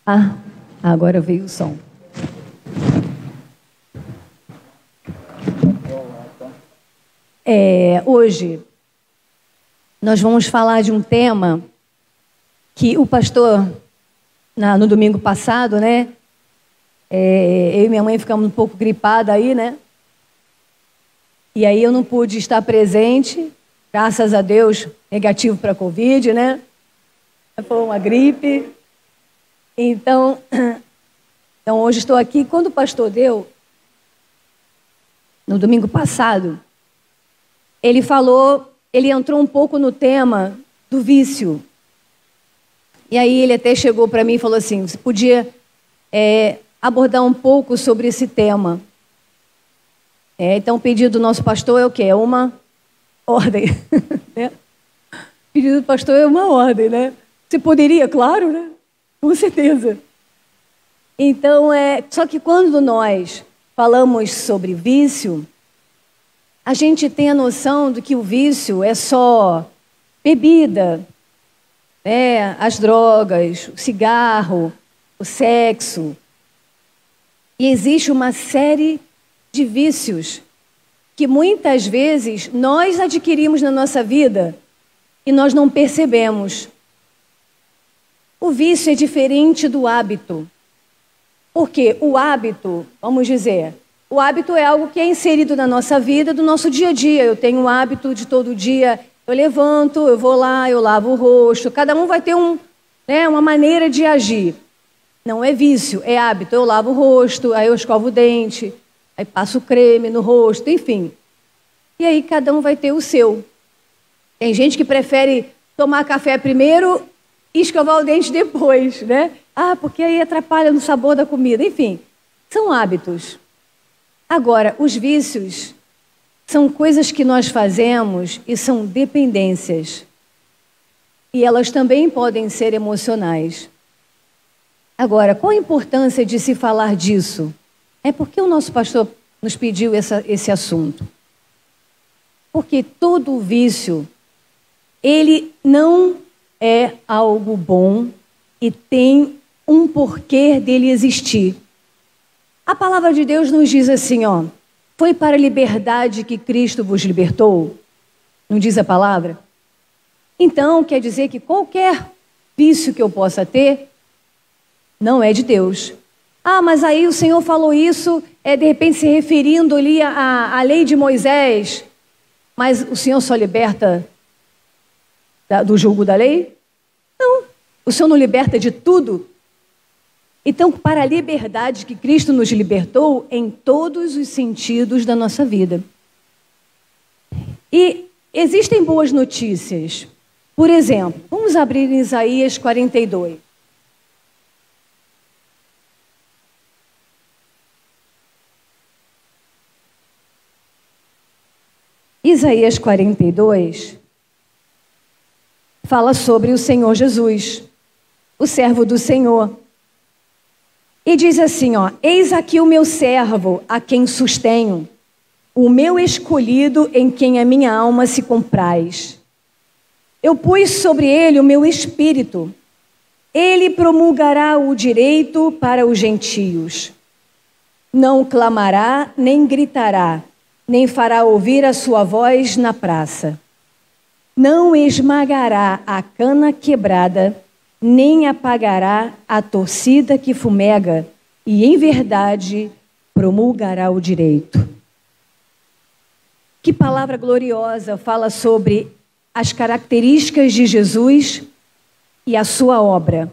Ah, agora veio o som. Hoje nós vamos falar de um tema que o pastor, no domingo passado, né? Eu e minha mãe ficamos um pouco gripada aí, né? E aí eu não pude estar presente, graças a Deus, negativo para a Covid, né? Foi uma gripe. Então hoje estou aqui. Quando o pastor deu, no domingo passado, ele entrou um pouco no tema do vício. E aí ele até chegou para mim e falou assim, você podia abordar um pouco sobre esse tema. Então o pedido do nosso pastor é o quê? É uma ordem. Né? O pedido do pastor é uma ordem, né? Você poderia, claro, né? Com certeza. Então, só que quando nós falamos sobre vício, a gente tem a noção de que o vício é só bebida, as drogas, o cigarro, o sexo. E existe uma série de vícios que muitas vezes nós adquirimos na nossa vida e nós não percebemos. O vício é diferente do hábito. Porque o hábito, vamos dizer, o hábito é algo que é inserido na nossa vida, do nosso dia a dia. Eu tenho o hábito de todo dia, eu levanto, eu vou lá, eu lavo o rosto. Cada um vai ter uma maneira de agir. Não é vício, é hábito. Eu lavo o rosto, aí eu escovo o dente, aí passo creme no rosto, enfim. E aí cada um vai ter o seu. Tem gente que prefere tomar café primeiro e escovar o dente depois, né? Porque aí atrapalha no sabor da comida. Enfim, são hábitos. Agora, os vícios são coisas que nós fazemos e são dependências. E elas também podem ser emocionais. Agora, qual a importância de se falar disso? Porque o nosso pastor nos pediu esse assunto. Porque todo vício, ele não é algo bom e tem um porquê dele existir. A palavra de Deus nos diz assim, foi para a liberdade que Cristo vos libertou? Não diz a palavra? Então, quer dizer que qualquer vício que eu possa ter, não é de Deus. Mas aí o Senhor falou isso, de repente se referindo ali à lei de Moisés, mas o Senhor só liberta do jugo da lei? Não. O Senhor não liberta de tudo? Então, para a liberdade que Cristo nos libertou em todos os sentidos da nossa vida. E existem boas notícias. Por exemplo, vamos abrir em Isaías 42. Isaías 42 fala sobre o Senhor Jesus, o servo do Senhor. E diz assim, eis aqui o meu servo, a quem sustenho, o meu escolhido em quem a minha alma se compraz. Eu pus sobre ele o meu espírito. Ele promulgará o direito para os gentios. Não clamará, nem gritará, nem fará ouvir a sua voz na praça. Não esmagará a cana quebrada, nem apagará a torcida que fumega, e em verdade promulgará o direito. Que palavra gloriosa fala sobre as características de Jesus e a sua obra.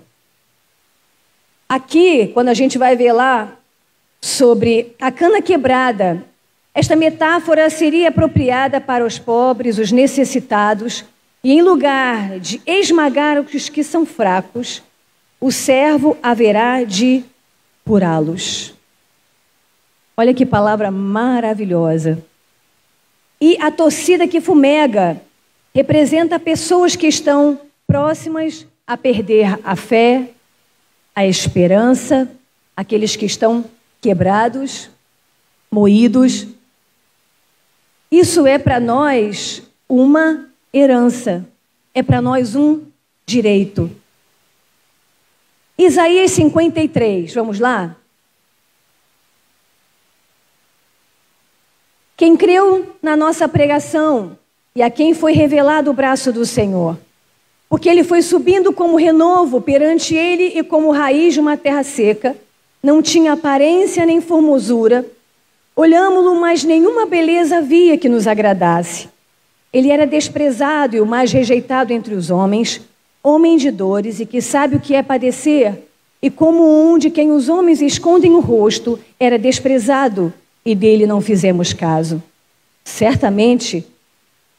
Aqui, quando a gente vai ver lá sobre a cana quebrada, esta metáfora seria apropriada para os pobres, os necessitados, e em lugar de esmagar os que são fracos, o servo haverá de curá-los. Olha que palavra maravilhosa. E a torcida que fumega representa pessoas que estão próximas a perder a fé, a esperança, aqueles que estão quebrados, moídos. Isso é para nós uma herança, é para nós um direito. Isaías 53, vamos lá? Quem creu na nossa pregação e a quem foi revelado o braço do Senhor, porque ele foi subindo como renovo perante ele e como raiz de uma terra seca, não tinha aparência nem formosura, olhámo-lo, mas nenhuma beleza havia que nos agradasse. Ele era desprezado e o mais rejeitado entre os homens, homem de dores e que sabe o que é padecer, e como um de quem os homens escondem o rosto, era desprezado e dele não fizemos caso. Certamente,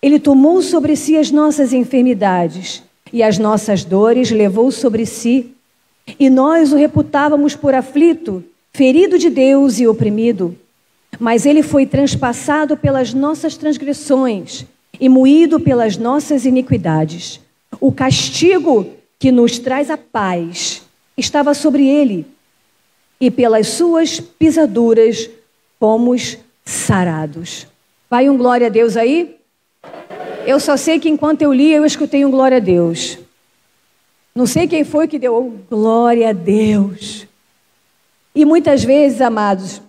ele tomou sobre si as nossas enfermidades e as nossas dores levou sobre si, e nós o reputávamos por aflito, ferido de Deus e oprimido. Mas ele foi transpassado pelas nossas transgressões e moído pelas nossas iniquidades. O castigo que nos traz a paz estava sobre ele, e pelas suas pisaduras fomos sarados. Vai um glória a Deus aí? Eu só sei que enquanto eu li, eu escutei um glória a Deus. Não sei quem foi que deu glória a Deus. E muitas vezes, amados,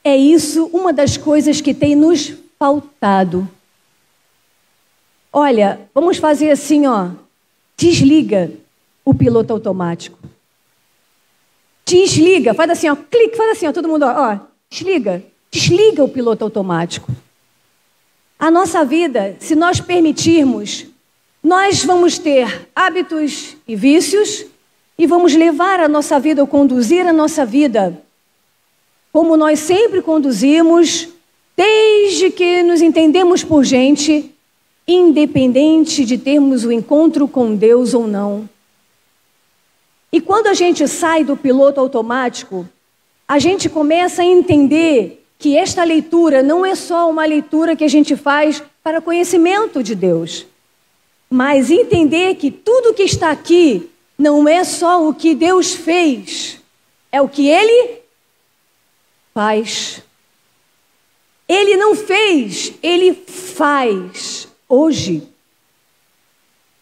é isso uma das coisas que tem nos faltado. Olha, vamos fazer assim, ó. Desliga o piloto automático. Desliga, faz assim, ó, clique, faz assim, ó, todo mundo, ó, desliga. Desliga o piloto automático. A nossa vida, se nós permitirmos, nós vamos ter hábitos e vícios e vamos levar a nossa vida, ou conduzir a nossa vida, como nós sempre conduzimos, desde que nos entendemos por gente, independente de termos o encontro com Deus ou não. E quando a gente sai do piloto automático, a gente começa a entender que esta leitura não é só uma leitura que a gente faz para conhecimento de Deus, mas entender que tudo que está aqui não é só o que Deus fez, é o que Ele faz. Ele não fez, Ele faz hoje.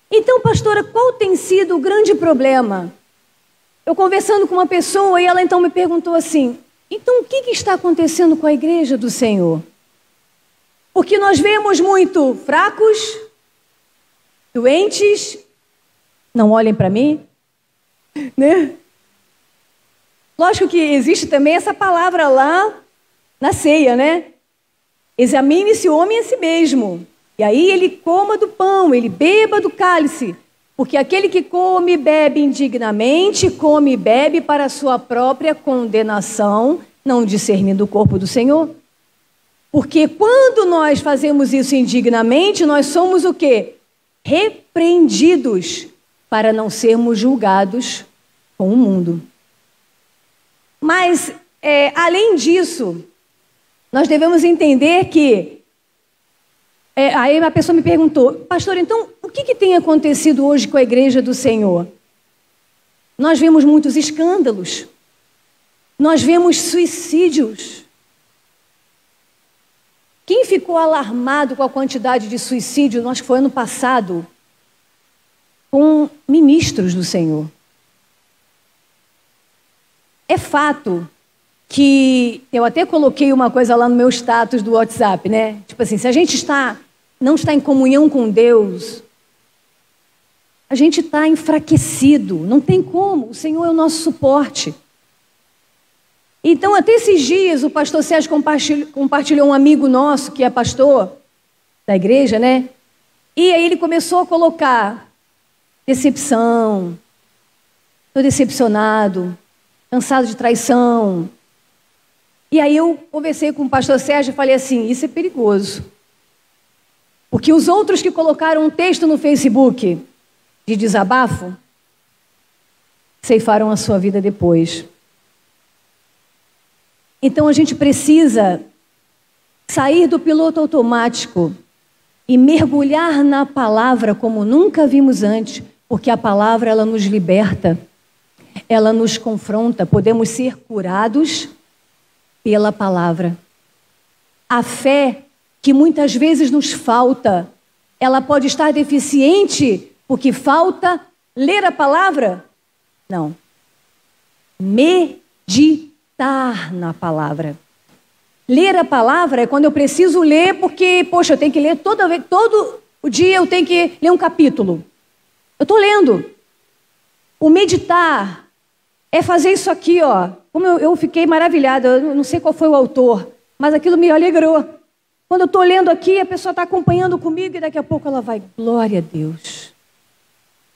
Então, pastora, qual tem sido o grande problema? Eu conversando com uma pessoa e ela então me perguntou assim, então o que está acontecendo com a igreja do Senhor? Porque nós vemos muito fracos, doentes, não olhem para mim, né? Lógico que existe também essa palavra lá na ceia, né? Examine-se o homem a si mesmo. E aí ele coma do pão, ele beba do cálice. Porque aquele que come e bebe indignamente, come e bebe para a sua própria condenação, não discernindo o corpo do Senhor. Porque quando nós fazemos isso indignamente, nós somos o quê? Repreendidos para não sermos julgados com o mundo. Mas, além disso, nós devemos entender que... aí uma pessoa me perguntou, pastor, então, o que tem acontecido hoje com a igreja do Senhor? Nós vemos muitos escândalos. Nós vemos suicídios. Quem ficou alarmado com a quantidade de suicídio, acho que foi ano passado, com ministros do Senhor? É fato que eu até coloquei uma coisa lá no meu status do WhatsApp, né? Tipo assim, se a gente não está em comunhão com Deus, a gente está enfraquecido, não tem como, o Senhor é o nosso suporte. Então, até esses dias, o pastor Sérgio compartilhou um amigo nosso, que é pastor da igreja, né? E aí ele começou a colocar decepção, estou decepcionado, cansado de traição. E aí eu conversei com o pastor Sérgio e falei assim, isso é perigoso. Porque os outros que colocaram um texto no Facebook de desabafo, ceifaram a sua vida depois. Então a gente precisa sair do piloto automático e mergulhar na palavra como nunca vimos antes, porque a palavra ela nos liberta, ela nos confronta, podemos ser curados pela palavra. A fé que muitas vezes nos falta, ela pode estar deficiente porque falta ler a palavra, Não. Meditar na palavra. Ler a palavra é quando eu preciso ler, porque, poxa, eu tenho que ler todo o dia, eu tenho que ler um capítulo. Eu estou lendo. O meditar é fazer isso aqui, ó. Como eu fiquei maravilhada, eu não sei qual foi o autor, mas aquilo me alegrou. Quando eu estou lendo aqui, a pessoa está acompanhando comigo e daqui a pouco ela vai, glória a Deus.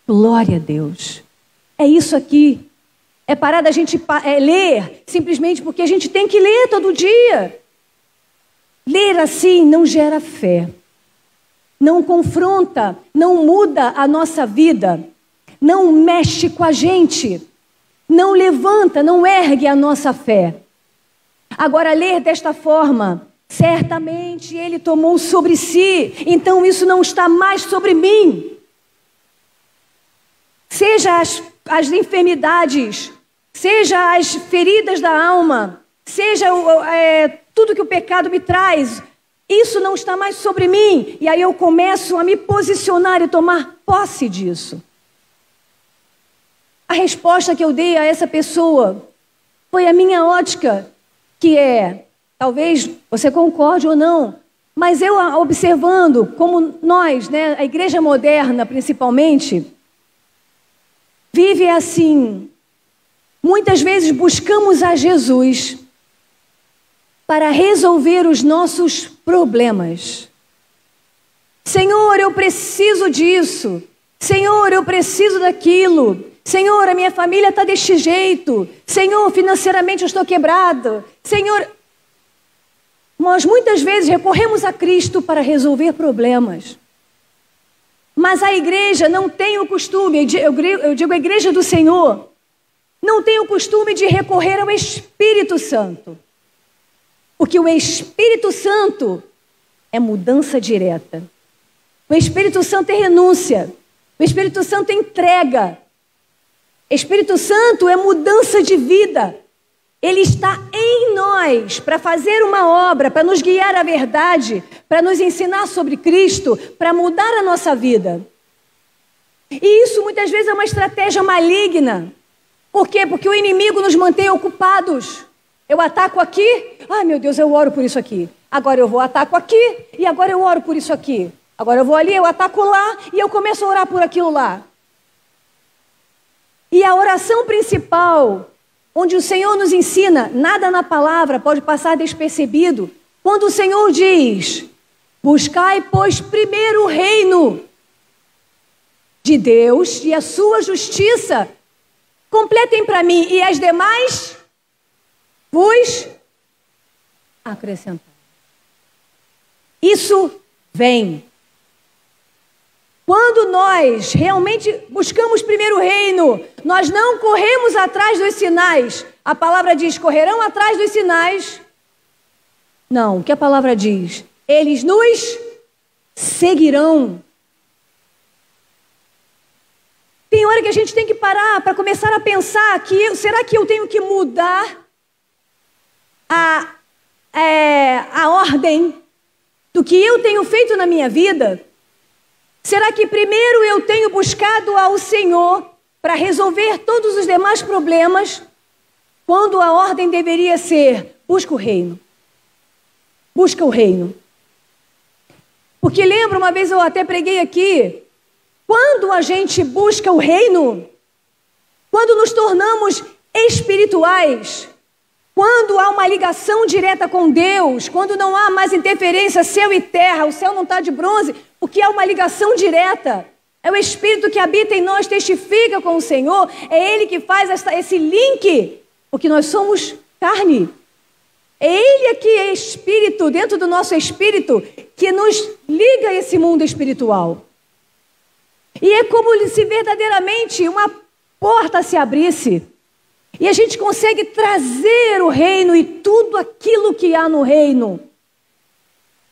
Glória a Deus. É isso aqui. É parar da gente ler simplesmente porque a gente tem que ler todo dia. Ler assim não gera fé. Não confronta, não muda a nossa vida. Não mexe com a gente. Não levanta, não ergue a nossa fé. Agora, ler desta forma, certamente Ele tomou sobre si, então isso não está mais sobre mim. Seja as enfermidades, seja as feridas da alma, seja tudo que o pecado me traz, isso não está mais sobre mim. E aí eu começo a me posicionar e tomar posse disso. A resposta que eu dei a essa pessoa foi a minha ótica, que talvez você concorde ou não, mas eu observando como nós, né, a igreja moderna principalmente, vive assim. Muitas vezes buscamos a Jesus para resolver os nossos problemas. Senhor, eu preciso disso. Senhor, eu preciso daquilo. Senhor, a minha família está deste jeito. Senhor, financeiramente eu estou quebrado. Senhor, nós muitas vezes recorremos a Cristo para resolver problemas. Mas a igreja não tem o costume, eu digo a igreja do Senhor, não tem o costume de recorrer ao Espírito Santo. Porque o Espírito Santo é mudança direta. O Espírito Santo é renúncia. O Espírito Santo é entrega. O Espírito Santo é mudança de vida. Ele está em nós para fazer uma obra, para nos guiar à verdade, para nos ensinar sobre Cristo, para mudar a nossa vida. E isso muitas vezes é uma estratégia maligna. Por quê? Porque o inimigo nos mantém ocupados. Eu ataco aqui, ai meu Deus, eu oro por isso aqui. Agora eu vou ataco aqui e agora eu oro por isso aqui. Agora eu vou ali, eu ataco lá e eu começo a orar por aquilo lá. E a oração principal, onde o Senhor nos ensina, nada na palavra pode passar despercebido. Quando o Senhor diz, buscai, pois, primeiro o reino de Deus e a sua justiça, completem para mim, e as demais vos acrescentar. Isso vem. Quando nós realmente buscamos primeiro o reino, nós não corremos atrás dos sinais. A palavra diz, correrão atrás dos sinais. Não, o que a palavra diz? Eles nos seguirão. Tem hora que a gente tem que parar para começar a pensar que será que eu tenho que mudar a ordem do que eu tenho feito na minha vida? Será que primeiro eu tenho buscado ao Senhor para resolver todos os demais problemas, quando a ordem deveria ser, busca o reino. Busca o reino. Porque lembra, uma vez eu até preguei aqui, quando a gente busca o reino, quando nos tornamos espirituais, quando há uma ligação direta com Deus, quando não há mais interferência céu e terra, o céu não está de bronze, porque há uma ligação direta. É o Espírito que habita em nós, testifica com o Senhor, é Ele que faz esse link, porque nós somos carne. É Ele aqui, é Espírito, dentro do nosso Espírito, que nos liga a esse mundo espiritual. E é como se verdadeiramente uma porta se abrisse, e a gente consegue trazer o reino e tudo aquilo que há no reino.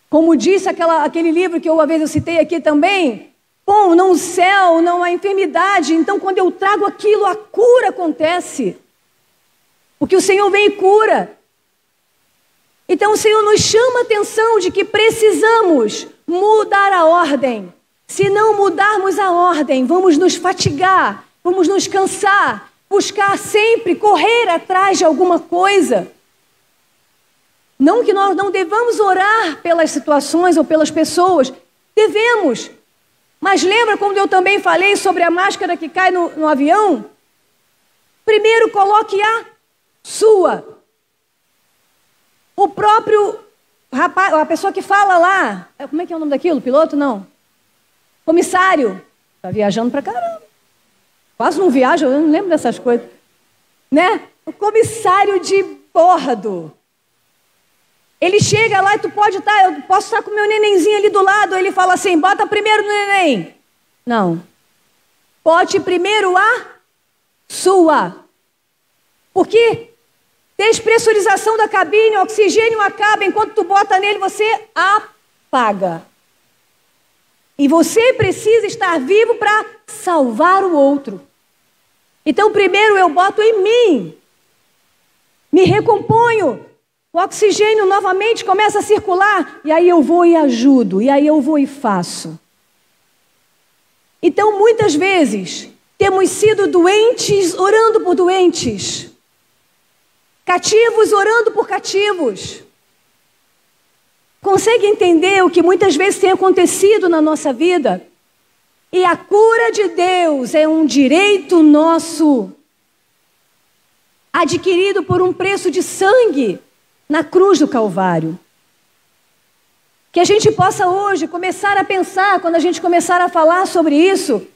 Como disse aquele livro que uma vez eu citei aqui também, bom, não o céu, não a enfermidade, então quando eu trago aquilo, a cura acontece. Porque o Senhor vem e cura. Então o Senhor nos chama a atenção de que precisamos mudar a ordem. Se não mudarmos a ordem, vamos nos fatigar, vamos nos cansar, buscar sempre, correr atrás de alguma coisa. Não que nós não devamos orar pelas situações ou pelas pessoas, devemos. Mas lembra quando eu também falei sobre a máscara que cai no avião? Primeiro coloque a sua. O próprio rapaz, a pessoa que fala lá, como é que é o nome daquilo? Piloto? Não. Comissário. Está viajando pra caramba. Quase não viaja, eu não lembro dessas coisas. Né? O comissário de bordo. Ele chega lá e tu pode estar, eu posso estar com o meu nenenzinho ali do lado, ele fala assim, bota primeiro no neném. Não. Bote primeiro a sua. Porque despressurização da cabine, o oxigênio acaba, enquanto tu bota nele, você apaga. E você precisa estar vivo para salvar o outro. Então, primeiro eu boto em mim. Me recomponho. O oxigênio novamente começa a circular. E aí eu vou e ajudo. E aí eu vou e faço. Então, muitas vezes, temos sido doentes orando por doentes. Cativos orando por cativos. Consegue entender o que muitas vezes tem acontecido na nossa vida? E a cura de Deus é um direito nosso, adquirido por um preço de sangue na cruz do Calvário. Que a gente possa hoje começar a pensar, quando a gente começar a falar sobre isso,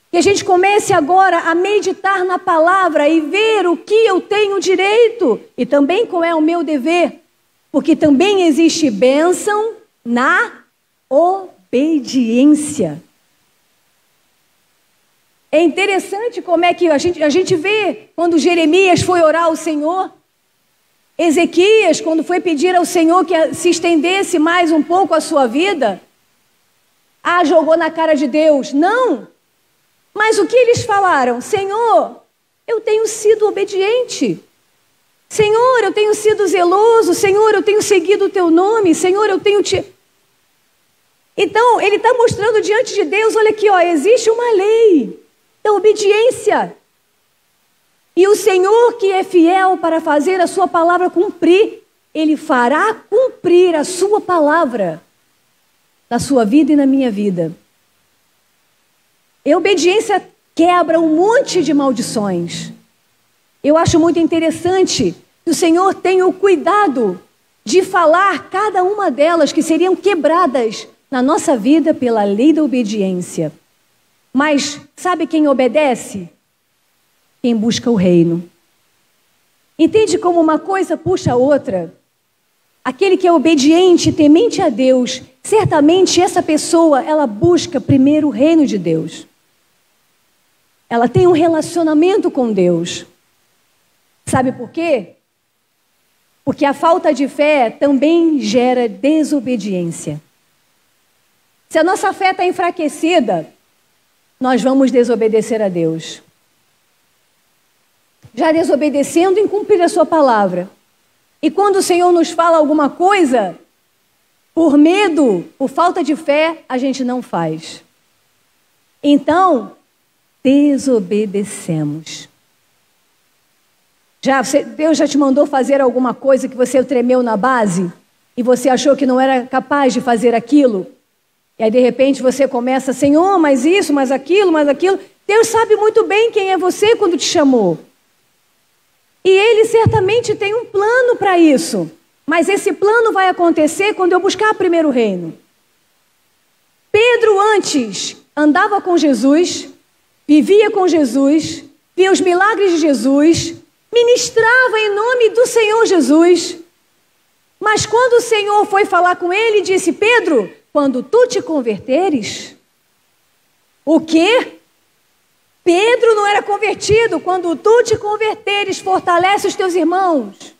que a gente comece agora a meditar na palavra e ver o que eu tenho direito e também qual é o meu dever. Porque também existe bênção na obediência. É interessante como é que a gente vê quando Jeremias foi orar ao Senhor. Ezequias, quando foi pedir ao Senhor que se estendesse mais um pouco a sua vida. Jogou na cara de Deus. Não. Mas o que eles falaram? Senhor, eu tenho sido obediente. Senhor, eu tenho sido zeloso. Senhor, eu tenho seguido o teu nome. Senhor, eu tenho te... Então, ele está mostrando diante de Deus, olha aqui, existe uma lei da obediência. E o Senhor que é fiel para fazer a sua palavra cumprir, Ele fará cumprir a sua palavra na sua vida e na minha vida. E a obediência quebra um monte de maldições. Eu acho muito interessante que o Senhor tenha o cuidado de falar cada uma delas que seriam quebradas na nossa vida pela lei da obediência. Mas sabe quem obedece? Quem busca o reino. Entende como uma coisa puxa a outra? Aquele que é obediente, temente a Deus, certamente essa pessoa, ela busca primeiro o reino de Deus. Ela tem um relacionamento com Deus. Sabe por quê? Porque a falta de fé também gera desobediência. Se a nossa fé está enfraquecida, nós vamos desobedecer a Deus. Já desobedecendo em cumprir a sua palavra. E quando o Senhor nos fala alguma coisa, por medo, por falta de fé, a gente não faz. Então, desobedecemos. Deus já te mandou fazer alguma coisa que você tremeu na base e você achou que não era capaz de fazer aquilo? E aí de repente você começa, Senhor, mas isso, mas aquilo, mas aquilo. Deus sabe muito bem quem é você quando te chamou. E Ele certamente tem um plano para isso. Mas esse plano vai acontecer quando eu buscar primeiro o reino. Pedro antes andava com Jesus, vivia com Jesus, via os milagres de Jesus, ministrava em nome do Senhor Jesus. Mas quando o Senhor foi falar com ele, disse, Pedro, quando tu te converteres, o quê? Pedro não era convertido. Quando tu te converteres, fortalece os teus irmãos.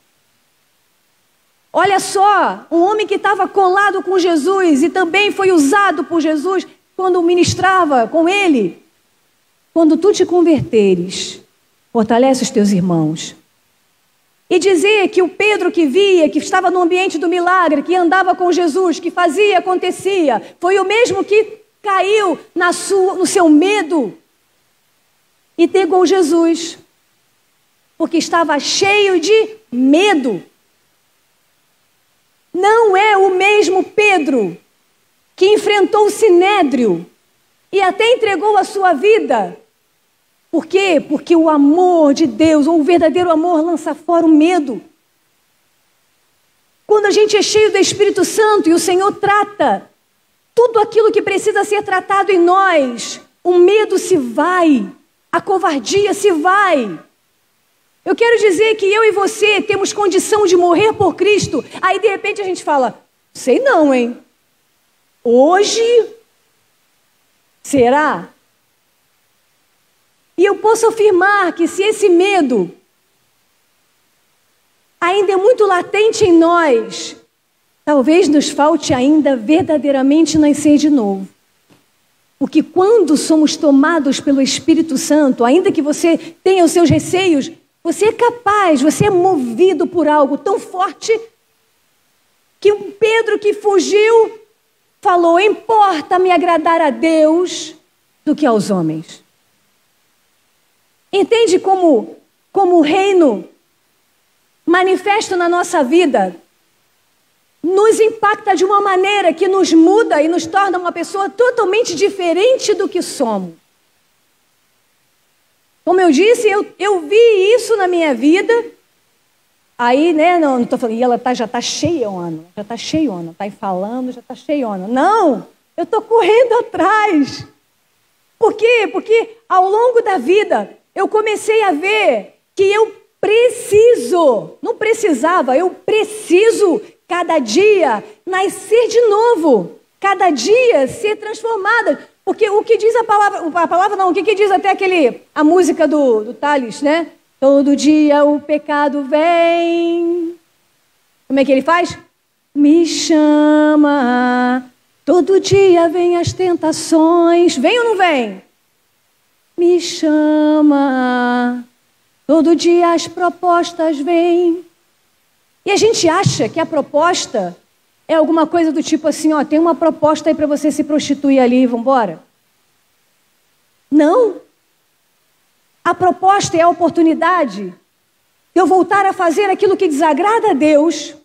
Olha só, um homem que estava colado com Jesus e também foi usado por Jesus quando ministrava com ele. Quando tu te converteres, fortalece os teus irmãos. E dizer que o Pedro que via, que estava no ambiente do milagre, que andava com Jesus, que fazia, acontecia, foi o mesmo que caiu no seu medo e negou Jesus. porque estava cheio de medo. Não é o mesmo Pedro que enfrentou o Sinédrio e até entregou a sua vida. Por quê? Porque o amor de Deus, ou o verdadeiro amor, lança fora o medo. Quando a gente é cheio do Espírito Santo e o Senhor trata tudo aquilo que precisa ser tratado em nós, o medo se vai, a covardia se vai. Eu quero dizer que eu e você temos condição de morrer por Cristo. Aí de repente a gente fala, sei não, hein? Hoje, será? E eu posso afirmar que se esse medo ainda é muito latente em nós, talvez nos falte ainda verdadeiramente nascer de novo. Porque quando somos tomados pelo Espírito Santo, ainda que você tenha os seus receios, você é capaz, você é movido por algo tão forte que um Pedro que fugiu falou, importa-me agradar a Deus do que aos homens. Entende como o reino manifesto na nossa vida nos impacta de uma maneira que nos muda e nos torna uma pessoa totalmente diferente do que somos. Como eu disse, eu vi isso na minha vida. Aí, né, não estou falando, e ela já está cheiona, está aí falando, já está cheiona. Não, eu estou correndo atrás. Por quê? Porque ao longo da vida, eu comecei a ver que eu preciso, não precisava, eu preciso cada dia nascer de novo, cada dia ser transformada. Porque o que diz a palavra não, o que diz até a música do Thales, né? Todo dia o pecado vem. Como é que ele faz? Me chama. Todo dia vem as tentações. Vem ou não vem? Me chama. Todo dia as propostas vêm. E a gente acha que a proposta é alguma coisa do tipo assim, ó, tem uma proposta aí para você se prostituir ali, vamos embora? Não. A proposta é a oportunidade de eu voltar a fazer aquilo que desagrada a Deus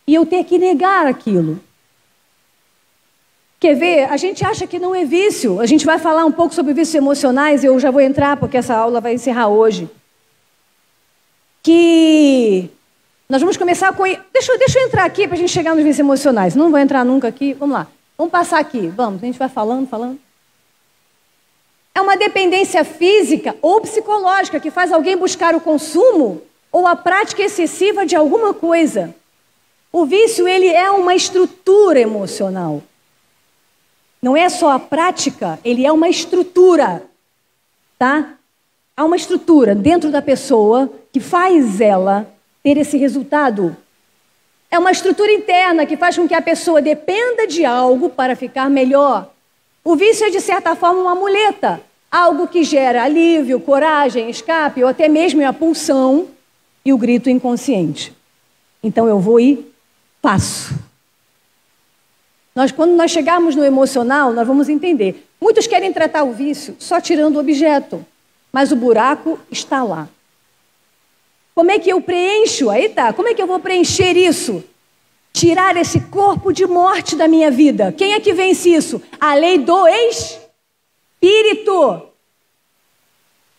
e eu ter que negar aquilo. Quer ver? A gente acha que não é vício. A gente vai falar um pouco sobre vícios emocionais, eu já vou entrar porque essa aula vai encerrar hoje. Que nós vamos começar com... Deixa eu entrar aqui para a gente chegar nos vícios emocionais. Não vou entrar nunca aqui. Vamos lá. Vamos passar aqui. Vamos. A gente vai falando. É uma dependência física ou psicológica que faz alguém buscar o consumo ou a prática excessiva de alguma coisa. O vício, ele é uma estrutura emocional. Não é só a prática, ele é uma estrutura. Tá? Há uma estrutura dentro da pessoa que faz ela ter esse resultado. É uma estrutura interna que faz com que a pessoa dependa de algo para ficar melhor. O vício é, de certa forma, uma muleta. Algo que gera alívio, coragem, escape, ou até mesmo a pulsão e o grito inconsciente. Então eu vou e faço. Quando nós chegarmos no emocional, nós vamos entender. Muitos querem tratar o vício só tirando o objeto, mas o buraco está lá. Como é que eu preencho? Aí tá, como é que eu vou preencher isso? Tirar esse corpo de morte da minha vida. Quem é que vence isso? A lei do Espírito.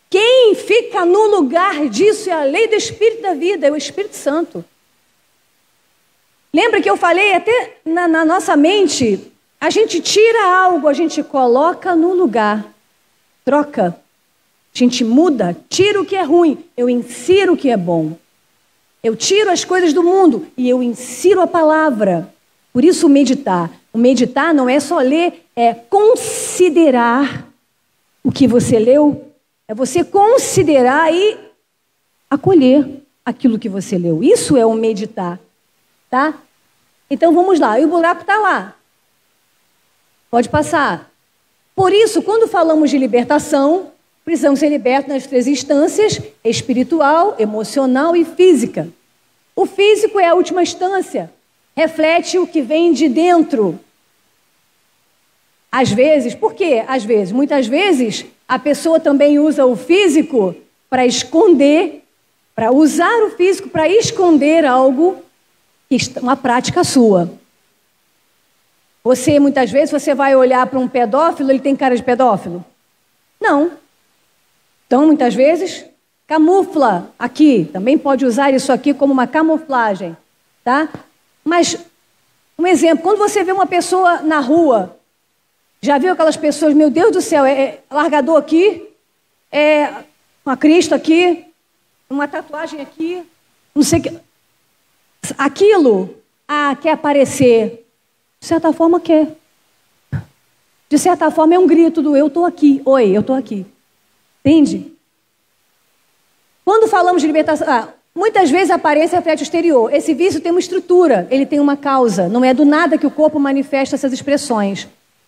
Quem fica no lugar disso é a lei do Espírito da vida, é o Espírito Santo. Lembra que eu falei até na nossa mente, a gente tira algo, a gente coloca no lugar, troca. A gente muda, tira o que é ruim, eu insiro o que é bom. Eu tiro as coisas do mundo e eu insiro a palavra. Por isso o meditar. O meditar não é só ler, é considerar o que você leu. É você considerar e acolher aquilo que você leu. Isso é o meditar. Tá? Então vamos lá. E o buraco está lá. Pode passar. Por isso, quando falamos de libertação, precisamos ser libertos nas 3 instâncias: espiritual, emocional e física. O físico é a última instância. Reflete o que vem de dentro. Às vezes, por quê? Às vezes, muitas vezes, a pessoa também usa o físico para esconder, para usar o físico para esconder algo, uma prática sua. Você, muitas vezes, você vai olhar para um pedófilo, ele tem cara de pedófilo? Não. Então, muitas vezes, camufla aqui. Também pode usar isso aqui como uma camuflagem, tá? Mas, um exemplo, quando você vê uma pessoa na rua, já viu aquelas pessoas, meu Deus do céu, largador aqui, uma crista aqui, uma tatuagem aqui, não sei o que. Aquilo, quer aparecer. De certa forma, quer. De certa forma, é um grito do eu estou aqui. Oi, eu estou aqui. Entende? Quando falamos de libertação, muitas vezes a aparência reflete o exterior. Esse vício tem uma estrutura, ele tem uma causa. Não é do nada que o corpo manifesta essas expressões.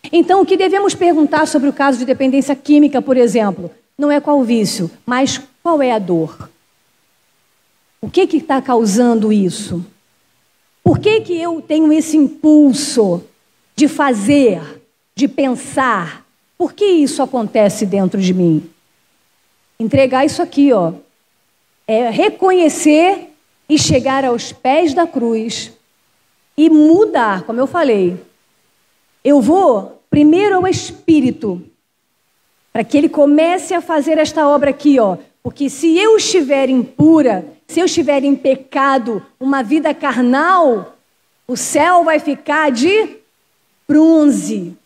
Então, o que devemos perguntar sobre o caso de dependência química, por exemplo, não é qual o vício, mas qual é a dor? O que está causando isso? Por que eu tenho esse impulso de fazer, de pensar? Por que isso acontece dentro de mim? Entregar isso aqui, ó. É reconhecer e chegar aos pés da cruz e mudar, como eu falei. Eu vou primeiro ao Espírito, para que ele comece a fazer esta obra aqui, ó. Porque se eu estiver impura, se eu estiver em pecado, uma vida carnal, o céu vai ficar de bronze.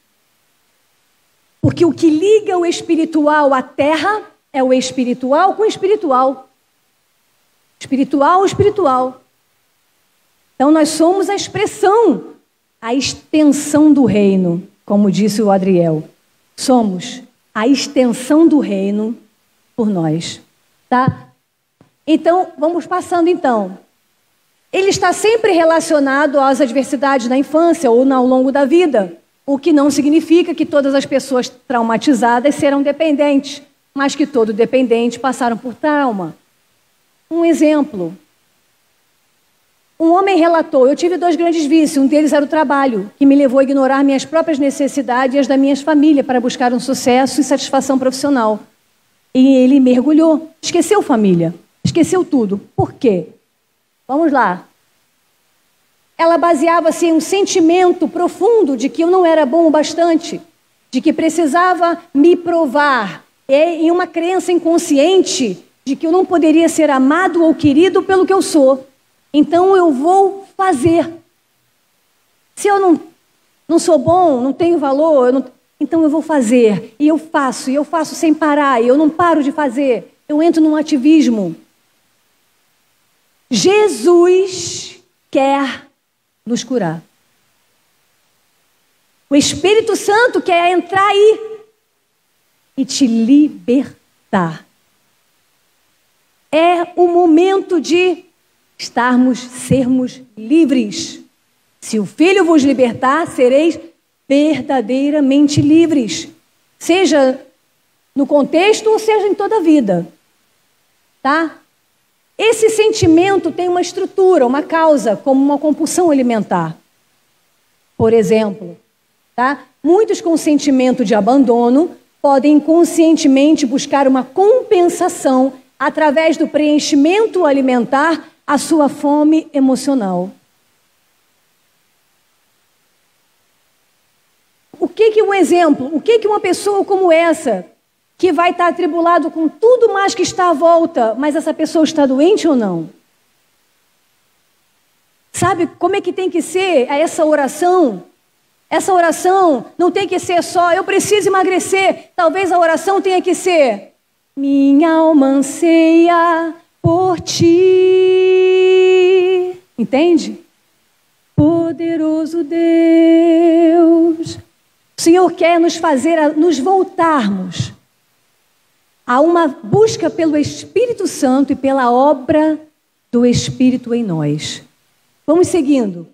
Porque o que liga o espiritual à terra é o espiritual com o espiritual. Espiritual. Então nós somos a expressão, a extensão do reino, como disse o Adriel. Somos a extensão do reino por nós, tá? Então, vamos passando então. Ele está sempre relacionado às adversidades na infância ou ao longo da vida, o que não significa que todas as pessoas traumatizadas serão dependentes, mas que todo dependente passaram por trauma. Um exemplo. Um homem relatou, eu tive 2 grandes vícios, um deles era o trabalho, que me levou a ignorar minhas próprias necessidades e as da minha família para buscar um sucesso e satisfação profissional. E ele mergulhou, esqueceu família, esqueceu tudo. Por quê? Vamos lá. Ela baseava-se em um sentimento profundo de que eu não era bom o bastante, de que precisava me provar, e em uma crença inconsciente de que eu não poderia ser amado ou querido pelo que eu sou. Então eu vou fazer. Se eu não sou bom, não tenho valor, então eu vou fazer. E eu faço sem parar, e eu não paro de fazer. Eu entro num ativismo. Jesus quer nos curar. O Espírito Santo quer entrar aí e te libertar. É o momento de sermos livres. Se o Filho vos libertar, sereis verdadeiramente livres. Seja no contexto ou seja em toda a vida. Tá? Esse sentimento tem uma estrutura, uma causa, como uma compulsão alimentar. Por exemplo, tá? Muitos com sentimento de abandono podem inconscientemente buscar uma compensação através do preenchimento alimentar a sua fome emocional. O que uma pessoa como essa, que vai estar atribulado com tudo mais que está à volta, mas essa pessoa está doente ou não? Sabe como é que tem que ser essa oração? Essa oração não tem que ser só, eu preciso emagrecer. Talvez a oração tenha que ser, minha alma anseia por ti. Entende? Poderoso Deus. O Senhor quer nos fazer, nos voltarmos a uma busca pelo Espírito Santo e pela obra do Espírito em nós. Vamos seguindo.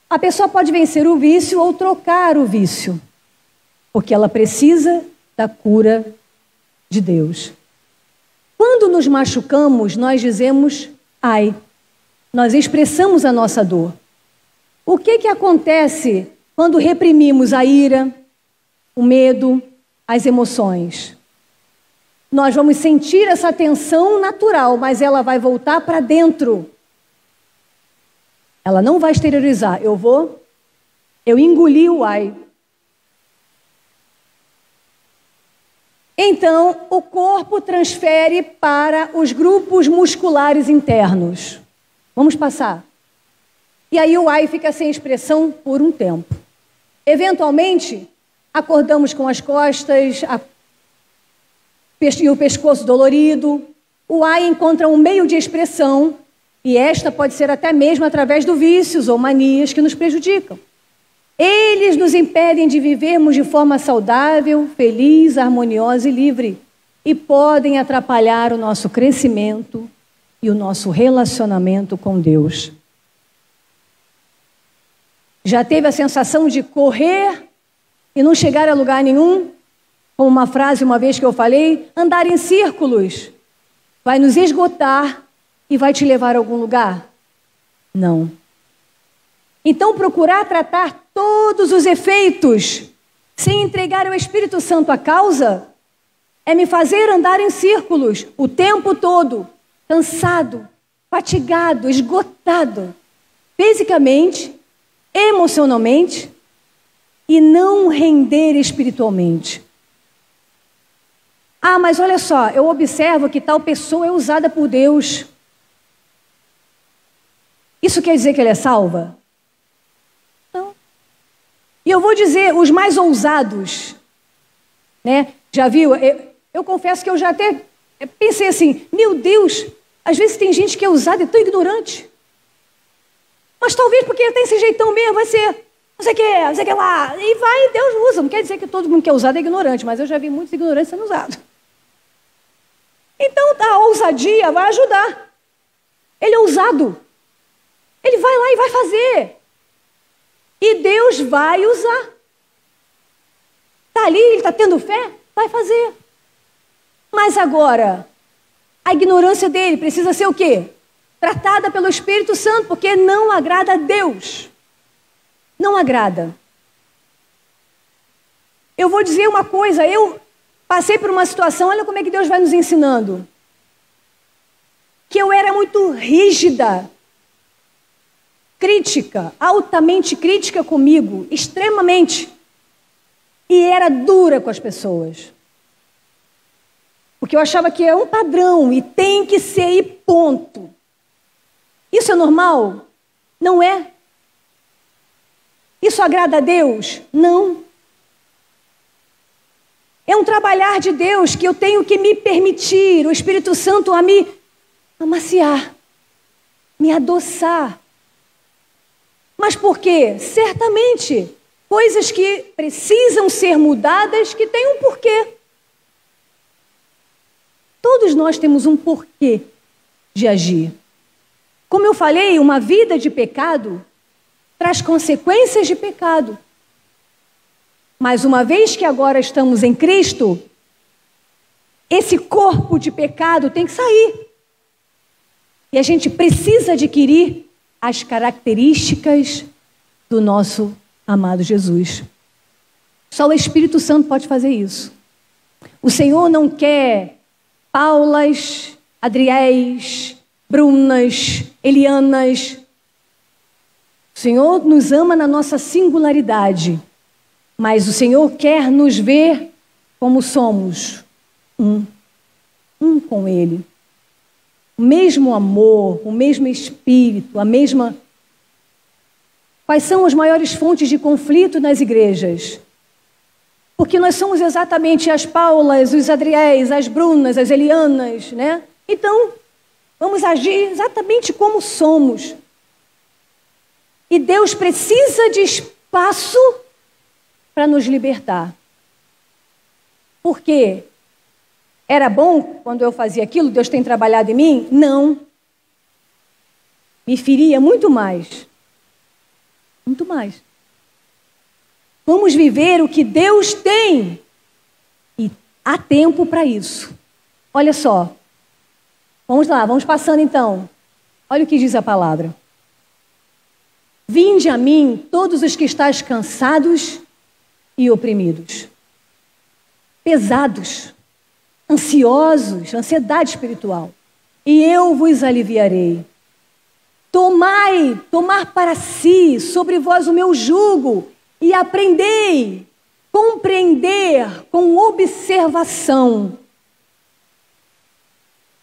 A pessoa pode vencer o vício ou trocar o vício, porque ela precisa da cura de Deus. Quando nos machucamos, nós dizemos, ai, nós expressamos a nossa dor. O que acontece quando reprimimos a ira, o medo, as emoções? nós vamos sentir essa tensão natural, mas ela vai voltar para dentro. Ela não vai exteriorizar. Eu engoli o ai. Então, o corpo transfere para os grupos musculares internos. Vamos passar. E aí o ai fica sem expressão por um tempo. Eventualmente, acordamos com as costas e o pescoço dolorido. O ai encontra um meio de expressão, e esta pode ser até mesmo através de vícios ou manias que nos prejudicam. Eles nos impedem de vivermos de forma saudável, feliz, harmoniosa e livre, e podem atrapalhar o nosso crescimento e o nosso relacionamento com Deus. Já teve a sensação de correr e não chegar a lugar nenhum? Como uma frase uma vez que eu falei, andar em círculos vai nos esgotar e vai te levar a algum lugar? Não. Então, procurar tratar todos os efeitos sem entregar ao Espírito Santo a causa é me fazer andar em círculos o tempo todo, cansado, fatigado, esgotado, fisicamente, emocionalmente, e não render espiritualmente. Ah, mas olha só, eu observo que tal pessoa é usada por Deus. Isso quer dizer que ela é salva? Não. E eu vou dizer, os mais ousados, né? Já viu? Eu confesso que eu já até pensei assim, meu Deus, às vezes tem gente que é usada e tão ignorante. Mas talvez porque tem esse jeitão mesmo, vai ser, não sei o que lá. E vai, Deus usa. Não quer dizer que todo mundo que é usado é ignorante, mas eu já vi muitos ignorantes sendo usados. Então a ousadia vai ajudar. Ele é ousado. Ele vai lá e vai fazer. E Deus vai usar. Está ali, ele está tendo fé? Vai fazer. Mas agora, a ignorância dele precisa ser o quê? Tratada pelo Espírito Santo, porque não agrada a Deus. Não agrada. Eu vou dizer uma coisa, eu passei por uma situação, olha como é que Deus vai nos ensinando. Que eu era muito rígida, crítica, altamente crítica comigo, extremamente. E era dura com as pessoas. Porque eu achava que é um padrão e tem que ser e ponto. Isso é normal? Não é. Isso agrada a Deus? Não. É um trabalhar de Deus que eu tenho que me permitir, o Espírito Santo a me amaciar, me adoçar. Mas por quê? Certamente, coisas que precisam ser mudadas que têm um porquê. Todos nós temos um porquê de agir. Como eu falei, uma vida de pecado traz consequências de pecado. Mas uma vez que agora estamos em Cristo, esse corpo de pecado tem que sair. E a gente precisa adquirir as características do nosso amado Jesus. Só o Espírito Santo pode fazer isso. O Senhor não quer Paulas, Adriéis, Brunas, Elianas. O Senhor nos ama na nossa singularidade, mas o Senhor quer nos ver como somos, um com Ele. O mesmo amor, o mesmo espírito, a mesma... Quais são as maiores fontes de conflito nas igrejas? Porque nós somos exatamente as Paulas, os Adriéis, as Brunas, as Elianas, né? Então, vamos agir exatamente como somos. E Deus precisa de espaço para nos libertar. Por quê? Era bom quando eu fazia aquilo? Deus tem trabalhado em mim? Não. Me feria muito mais. Muito mais. Vamos viver o que Deus tem. E há tempo para isso. Olha só. Vamos lá, vamos passando então. Olha o que diz a palavra. Vinde a mim todos os que estáis cansados e oprimidos. Pesados. ansiosos, ansiedade espiritual. E eu vos aliviarei. Tomar para si, sobre vós o meu jugo, e aprendei, compreender com observação,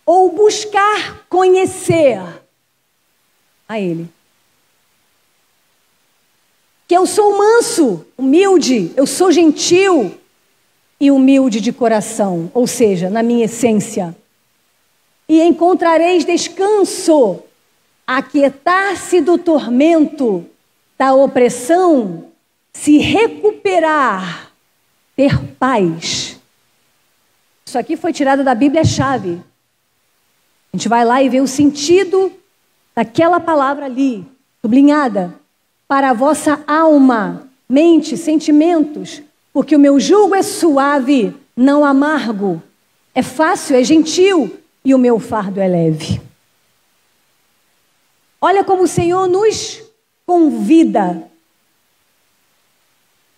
ou buscar conhecer a Ele. Que eu sou manso, humilde, eu sou gentil e humilde de coração, ou seja, na minha essência. E encontrareis descanso, aquietar-se do tormento, da opressão, se recuperar, ter paz. Isso aqui foi tirado da Bíblia-chave. A gente vai lá e vê o sentido daquela palavra ali, sublinhada, para a vossa alma, mente, sentimentos, porque o meu jugo é suave, não amargo, é fácil, é gentil, e o meu fardo é leve. Olha como o Senhor nos convida.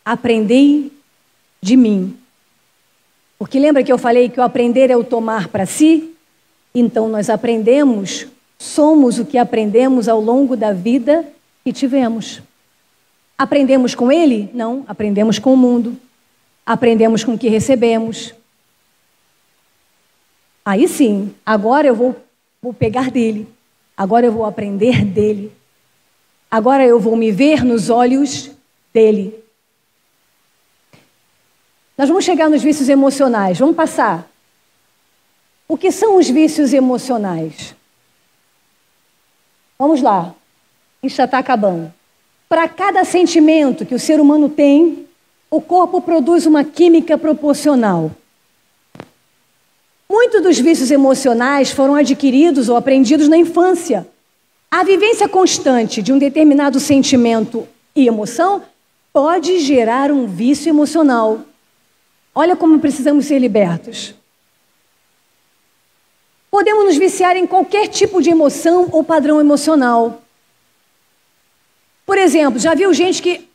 Aprendei de mim. Porque lembra que eu falei que o aprender é o tomar para si? Então nós aprendemos, somos o que aprendemos ao longo da vida que tivemos. Aprendemos com Ele? Não, aprendemos com o mundo. Aprendemos com o que recebemos. Aí sim, agora eu vou pegar dele. Agora eu vou aprender dele. Agora eu vou me ver nos olhos dele. Nós vamos chegar nos vícios emocionais. Vamos passar. O que são os vícios emocionais? Vamos lá. A gente já está acabando. Para cada sentimento que o ser humano tem, o corpo produz uma química proporcional. Muitos dos vícios emocionais foram adquiridos ou aprendidos na infância. A vivência constante de um determinado sentimento e emoção pode gerar um vício emocional. Olha como precisamos ser libertos. Podemos nos viciar em qualquer tipo de emoção ou padrão emocional. Por exemplo, já viu gente que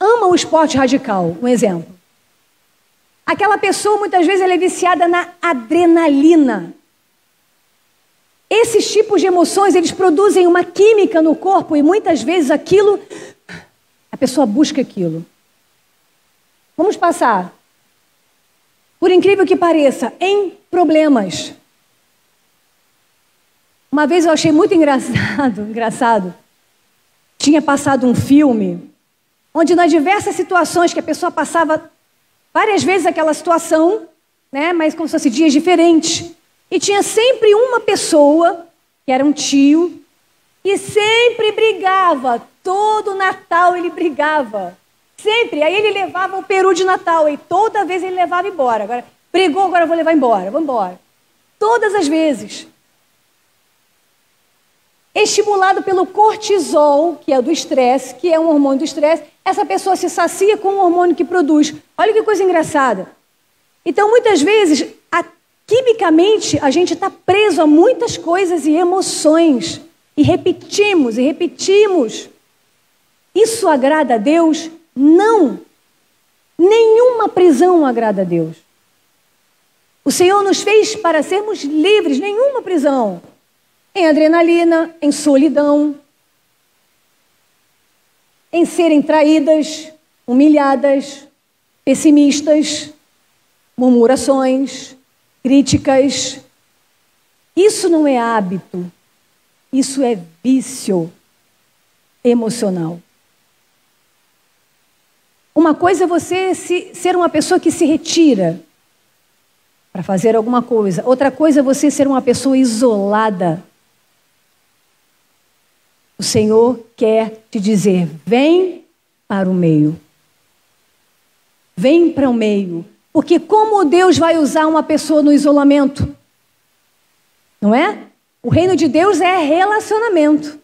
ama o esporte radical? Um exemplo. Aquela pessoa, muitas vezes, ela é viciada na adrenalina. Esses tipos de emoções, eles produzem uma química no corpo e muitas vezes aquilo, a pessoa busca aquilo. Vamos passar. Por incrível que pareça, em problemas. Uma vez eu achei muito engraçado. Tinha passado um filme onde nas diversas situações que a pessoa passava várias vezes aquela situação, né, mas como se fossem dias diferentes. E tinha sempre uma pessoa, que era um tio, que sempre brigava. Todo Natal ele brigava. Sempre. Aí ele levava o peru de Natal e toda vez ele levava embora. Agora, brigou, agora eu vou levar embora. Vamos embora. Todas as vezes. Estimulado pelo cortisol, que é do estresse, que é um hormônio do estresse, essa pessoa se sacia com o hormônio que produz. Olha que coisa engraçada. Então, muitas vezes, quimicamente, a gente está preso a muitas coisas e emoções. E repetimos, e repetimos. Isso agrada a Deus? Não. Nenhuma prisão agrada a Deus. O Senhor nos fez para sermos livres, nenhuma prisão. Em adrenalina, em solidão, em serem traídas, humilhadas, pessimistas, murmurações, críticas. Isso não é hábito, isso é vício emocional. Uma coisa é você ser uma pessoa que se retira para fazer alguma coisa. Outra coisa é você ser uma pessoa isolada. O Senhor quer te dizer, vem para o meio. Vem para o meio. Porque como Deus vai usar uma pessoa no isolamento? Não é? O reino de Deus é relacionamento.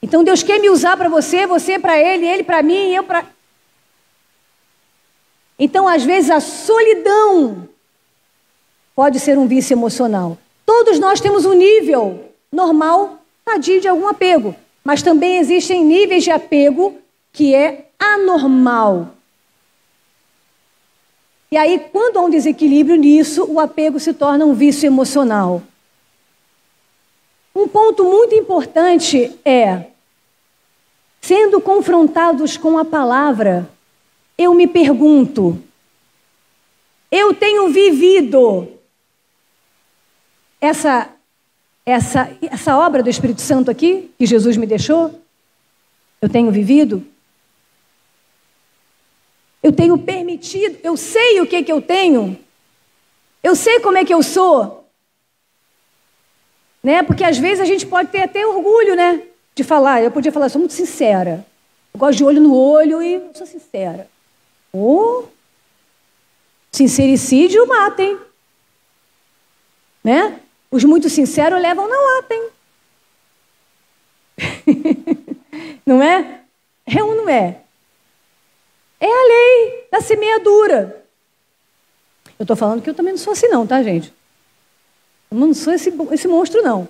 Então Deus quer me usar para você, você para ele para mim, eu para... Então, às vezes, a solidão pode ser um vício emocional. Todos nós temos um nível normal, sadio de algum apego. Mas também existem níveis de apego que é anormal. E aí, quando há um desequilíbrio nisso, o apego se torna um vício emocional. Um ponto muito importante é, sendo confrontados com a palavra, eu me pergunto, eu tenho vivido essa obra do Espírito Santo aqui, que Jesus me deixou? Eu tenho vivido? Eu tenho permitido? Eu sei o que eu tenho? Eu sei como é que eu sou? Né? Porque às vezes a gente pode ter até orgulho, né? De falar, eu podia falar, eu sou muito sincera. Eu gosto de olho no olho e sou sincera. Sincericídio mata, hein? Né? Os muito sinceros levam na lata, hein? Não é? É ou não é? É a lei da semeadura. Eu estou falando que eu também não sou assim não, tá, gente? Eu não sou esse monstro, não.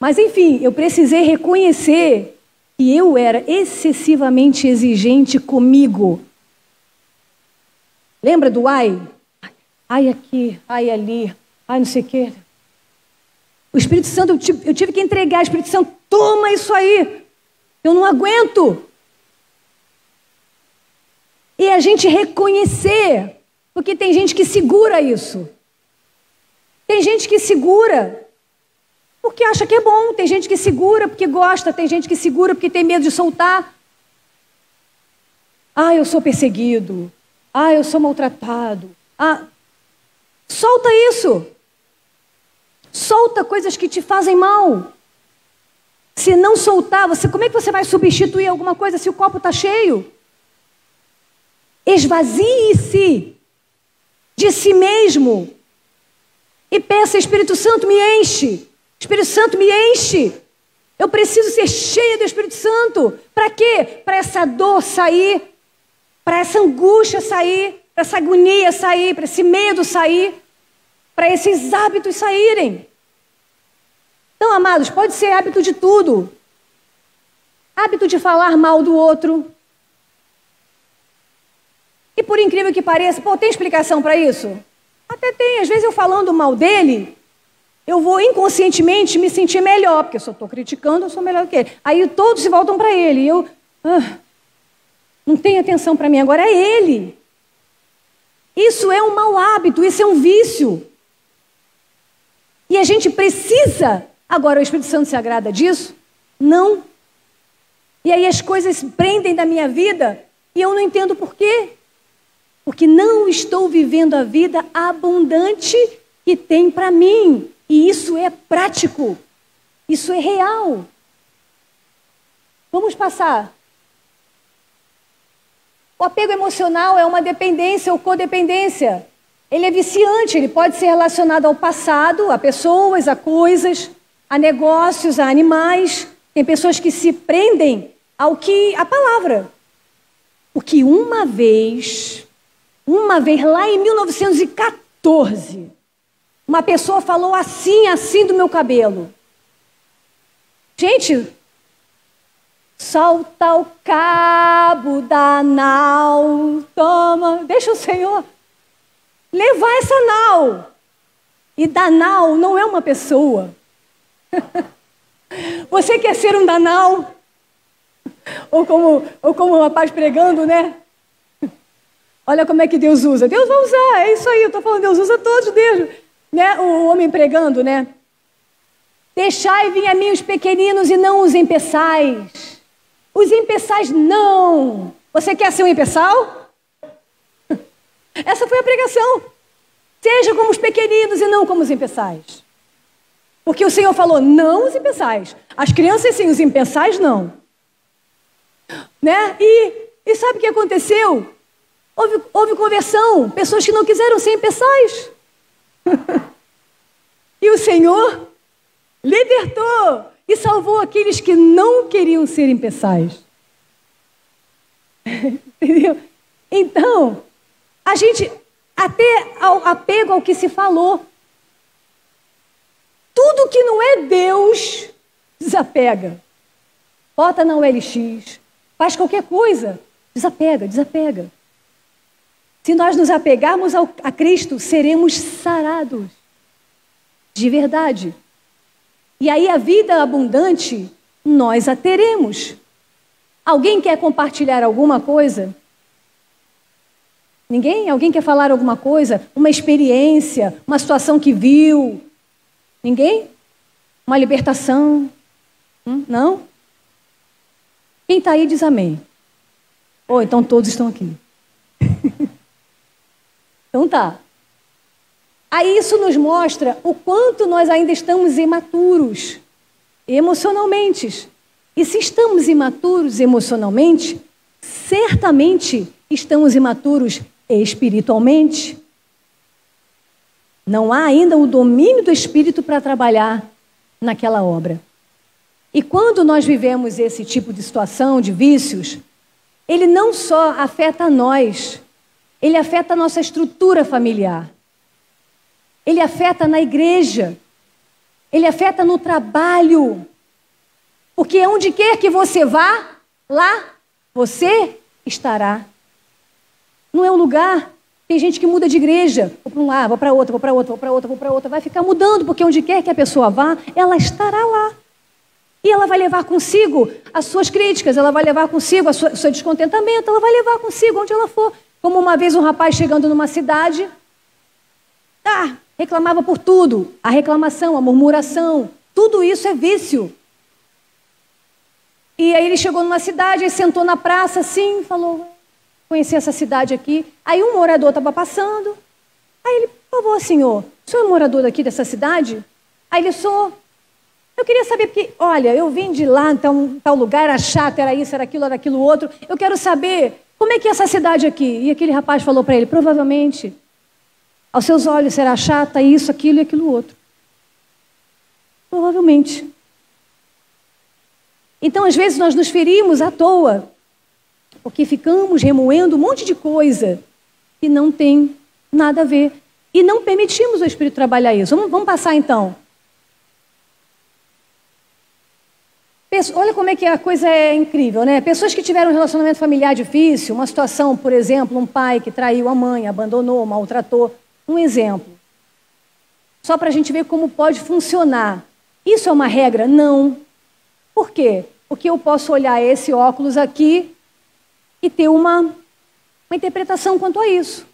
Mas, enfim, eu precisei reconhecer que eu era excessivamente exigente comigo. Lembra do ai? Ai aqui, ai ali, ai não sei o quê. O Espírito Santo, eu tive que entregar. O Espírito Santo, toma isso aí. Eu não aguento. E a gente reconhecer, porque tem gente que segura isso. Tem gente que segura porque acha que é bom, tem gente que segura porque gosta, tem gente que segura porque tem medo de soltar. Ah, eu sou perseguido. Ah, eu sou maltratado. Ah, solta isso. Solta coisas que te fazem mal. Se não soltar, como é que você vai substituir alguma coisa se o copo está cheio? Esvazie-se de si mesmo e peça, Espírito Santo, me enche. Espírito Santo, me enche. Eu preciso ser cheia do Espírito Santo. Para quê? Para essa dor sair, para essa angústia sair, para essa agonia sair, para esse medo sair, para esses hábitos saírem. Então, amados, pode ser hábito de tudo. Hábito de falar mal do outro. E por incrível que pareça, tem explicação para isso? Até tem. Às vezes eu falando mal dele, eu vou inconscientemente me sentir melhor, porque se eu estou criticando, eu sou melhor do que ele. Aí todos se voltam para ele. E eu não tenho atenção para mim, agora é ele. Isso é um mau hábito, isso é um vício. E a gente precisa. Agora, o Espírito Santo se agrada disso? Não. E aí as coisas prendem da minha vida e eu não entendo por quê. Porque não estou vivendo a vida abundante que tem para mim. E isso é prático. Isso é real. Vamos passar. O apego emocional é uma dependência ou codependência. Ele é viciante, ele pode ser relacionado ao passado, a pessoas, a coisas, a negócios, a animais. Tem pessoas que se prendem à palavra. Porque uma vez lá em 1914, uma pessoa falou assim do meu cabelo. Gente, solta o cabo da nau, toma, deixa o Senhor levar essa nau. E Danau não é uma pessoa. Você quer ser um Danau? Ou como o rapaz pregando, né? Olha como é que Deus usa. Deus vai usar, é isso aí, eu estou falando, Deus usa todos, Deus. Né? O homem pregando, né? Deixai vir a mim os pequeninos e não os empeçais. Os empeçais não. Você quer ser um empeçal? Essa foi a pregação. Seja como os pequeninos e não como os empeçais. Porque o Senhor falou, não os empeçais. As crianças sim, os empeçais não. Né? E sabe o que aconteceu? Houve conversão. Pessoas que não quiseram ser empeçais. E o Senhor libertou e salvou aqueles que não queriam ser empeçais. Entendeu? Então, a gente, até ao apego ao que se falou, tudo que não é Deus, desapega. Bota na OLX, faz qualquer coisa, desapega. Se nós nos apegarmos a Cristo, seremos sarados. De verdade. E aí a vida abundante, nós a teremos. Alguém quer compartilhar alguma coisa? Ninguém? Alguém quer falar alguma coisa? Uma experiência, uma situação que viu? Ninguém? Uma libertação? Não? Quem está aí diz amém. Ou então todos estão aqui. Então tá. Aí isso nos mostra o quanto nós ainda estamos imaturos emocionalmente. E se estamos imaturos emocionalmente, certamente estamos imaturos espiritualmente. Não há ainda o domínio do Espírito para trabalhar naquela obra. E quando nós vivemos esse tipo de situação, de vícios, ele não só afeta nós, ele afeta a nossa estrutura familiar. Ele afeta na igreja. Ele afeta no trabalho. Porque onde quer que você vá, lá você estará. Não é um lugar. Tem gente que muda de igreja. Vou para um lado, vou para outra, vou para outra, vou para outra, vou para outra. Vai ficar mudando, porque onde quer que a pessoa vá, ela estará lá. E ela vai levar consigo as suas críticas, ela vai levar consigo o seu descontentamento, ela vai levar consigo onde ela for. Como uma vez um rapaz chegando numa cidade, reclamava por tudo. A reclamação, a murmuração, tudo isso é vício. E aí ele chegou numa cidade, sentou na praça assim, falou, conheci essa cidade aqui. Aí um morador estava passando. Aí ele, por favor, senhor, o senhor é morador daqui dessa cidade? Aí ele, sou. Eu queria saber, porque, olha, eu vim de lá, então, tal lugar, era chato, era isso, era aquilo outro. Eu quero saber, como é que é essa cidade aqui? E aquele rapaz falou para ele, provavelmente, aos seus olhos será chata, isso, aquilo e aquilo outro. Provavelmente. Então, às vezes, nós nos ferimos à toa, porque ficamos remoendo um monte de coisa que não tem nada a ver. E não permitimos o Espírito trabalhar isso. Vamos passar, então. Olha como é que a coisa é incrível, né? Pessoas que tiveram um relacionamento familiar difícil, uma situação, por exemplo, um pai que traiu a mãe, abandonou, maltratou. Um exemplo. Só para a gente ver como pode funcionar. Isso é uma regra? Não. Por quê? Porque eu posso olhar esse óculos aqui e ter uma interpretação quanto a isso.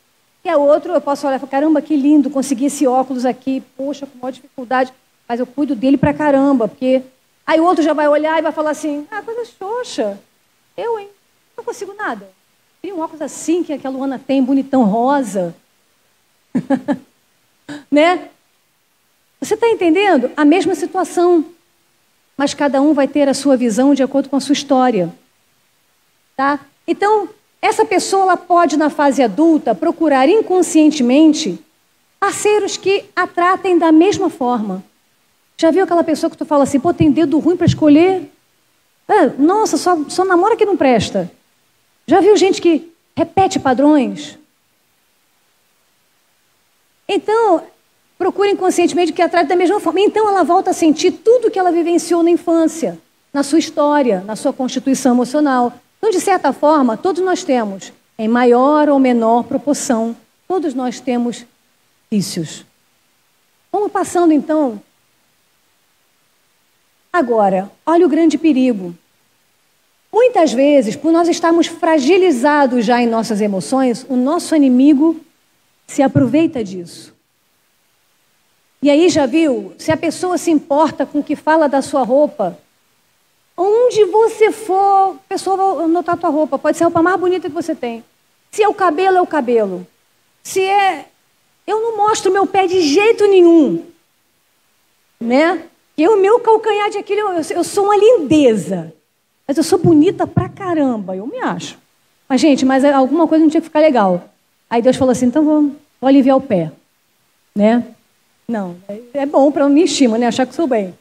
E a outra, eu posso olhar e falar, caramba, que lindo, consegui esse óculos aqui, poxa, com maior dificuldade, mas eu cuido dele pra caramba, porque... Aí o outro já vai olhar e vai falar assim, coisa xoxa, eu, hein, não consigo nada. Queria um óculos assim, que a Luana tem, bonitão, rosa. Né? Você está entendendo? A mesma situação, mas cada um vai ter a sua visão de acordo com a sua história. Tá? Então, essa pessoa ela pode, na fase adulta, procurar inconscientemente parceiros que a tratem da mesma forma. Já viu aquela pessoa que tu fala assim, pô, tem dedo ruim para escolher? Nossa, só namora que não presta. Já viu gente que repete padrões? Então, procura inconscientemente que a trate da mesma forma. Então, ela volta a sentir tudo que ela vivenciou na infância, na sua história, na sua constituição emocional. Então, de certa forma, todos nós temos, em maior ou menor proporção, todos nós temos vícios. Vamos passando, então. Agora, olha o grande perigo. Muitas vezes, por nós estarmos fragilizados já em nossas emoções, o nosso inimigo se aproveita disso. E aí, já viu? Se a pessoa se importa com o que fala da sua roupa, onde você for, a pessoa vai notar a tua roupa. Pode ser a roupa mais bonita que você tem. Se é o cabelo, é o cabelo. Se é... Eu não mostro meu pé de jeito nenhum. Né? E o meu calcanhar de aquilo, eu sou uma lindeza. Mas eu sou bonita pra caramba, eu me acho. Mas, gente, alguma coisa não tinha que ficar legal. Aí Deus falou assim, então vou aliviar o pé. Né? Não, é bom para minha estima, né? Achar que sou bem.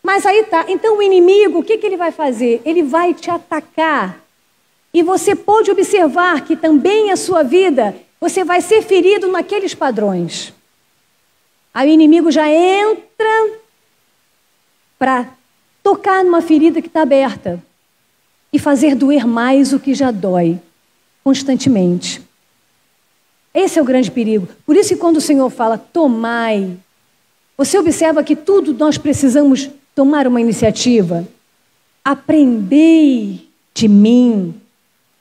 Mas aí tá. Então o inimigo, o que ele vai fazer? Ele vai te atacar. E você pode observar que também a sua vida, você vai ser ferido naqueles padrões. Aí o inimigo já entra para tocar numa ferida que está aberta e fazer doer mais o que já dói constantemente. Esse é o grande perigo. Por isso que quando o Senhor fala, tomai, você observa que tudo nós precisamos tomar uma iniciativa. Aprendei de mim,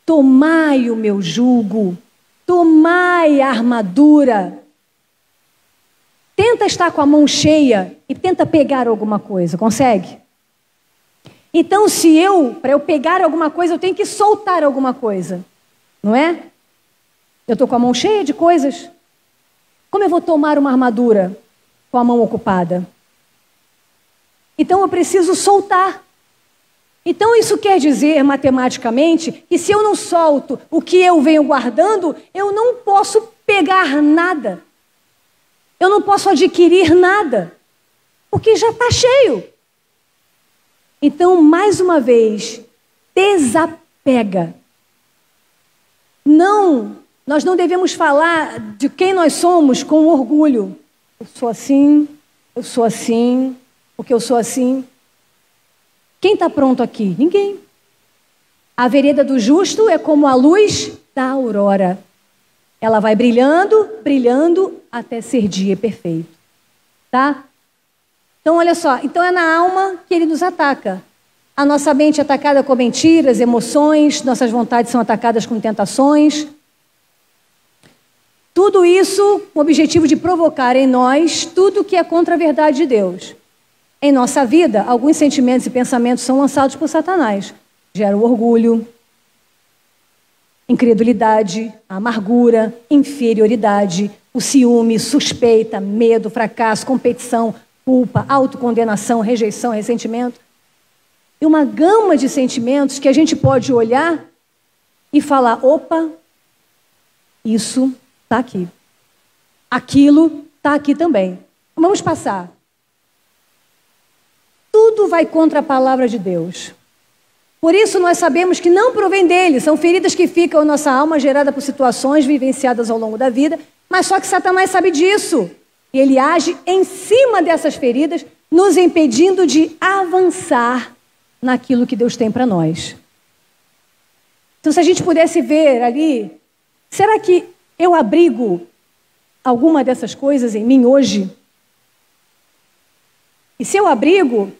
tomai o meu jugo, tomai a armadura. Tenta estar com a mão cheia e tenta pegar alguma coisa, consegue? Então, para eu pegar alguma coisa, eu tenho que soltar alguma coisa, não é? Eu estou com a mão cheia de coisas. Como eu vou tomar uma armadura com a mão ocupada? Então, eu preciso soltar. Então, isso quer dizer, matematicamente, que se eu não solto o que eu venho guardando, eu não posso pegar nada. Eu não posso adquirir nada, porque já está cheio. Então, mais uma vez, desapega. Nós não devemos falar de quem nós somos com orgulho. Eu sou assim, porque eu sou assim. Quem está pronto aqui? Ninguém. A vereda do justo é como a luz da aurora. Ela vai brilhando, brilhando, até ser dia perfeito. Tá? Então, olha só. Então, é na alma que ele nos ataca. A nossa mente é atacada com mentiras, emoções, nossas vontades são atacadas com tentações. Tudo isso com o objetivo de provocar em nós tudo que é contra a verdade de Deus. Em nossa vida, alguns sentimentos e pensamentos são lançados por Satanás. Gera o orgulho, incredulidade, amargura, inferioridade, o ciúme, suspeita, medo, fracasso, competição, culpa, autocondenação, rejeição, ressentimento. E uma gama de sentimentos que a gente pode olhar e falar, opa, isso está aqui. Aquilo está aqui também. Vamos passar. Tudo vai contra a palavra de Deus. Por isso nós sabemos que não provém dele. São feridas que ficam na nossa alma, geradas por situações vivenciadas ao longo da vida. Mas só que Satanás sabe disso. E ele age em cima dessas feridas, nos impedindo de avançar naquilo que Deus tem para nós. Então, se a gente pudesse ver ali, será que eu abrigo alguma dessas coisas em mim hoje? E se eu abrigo,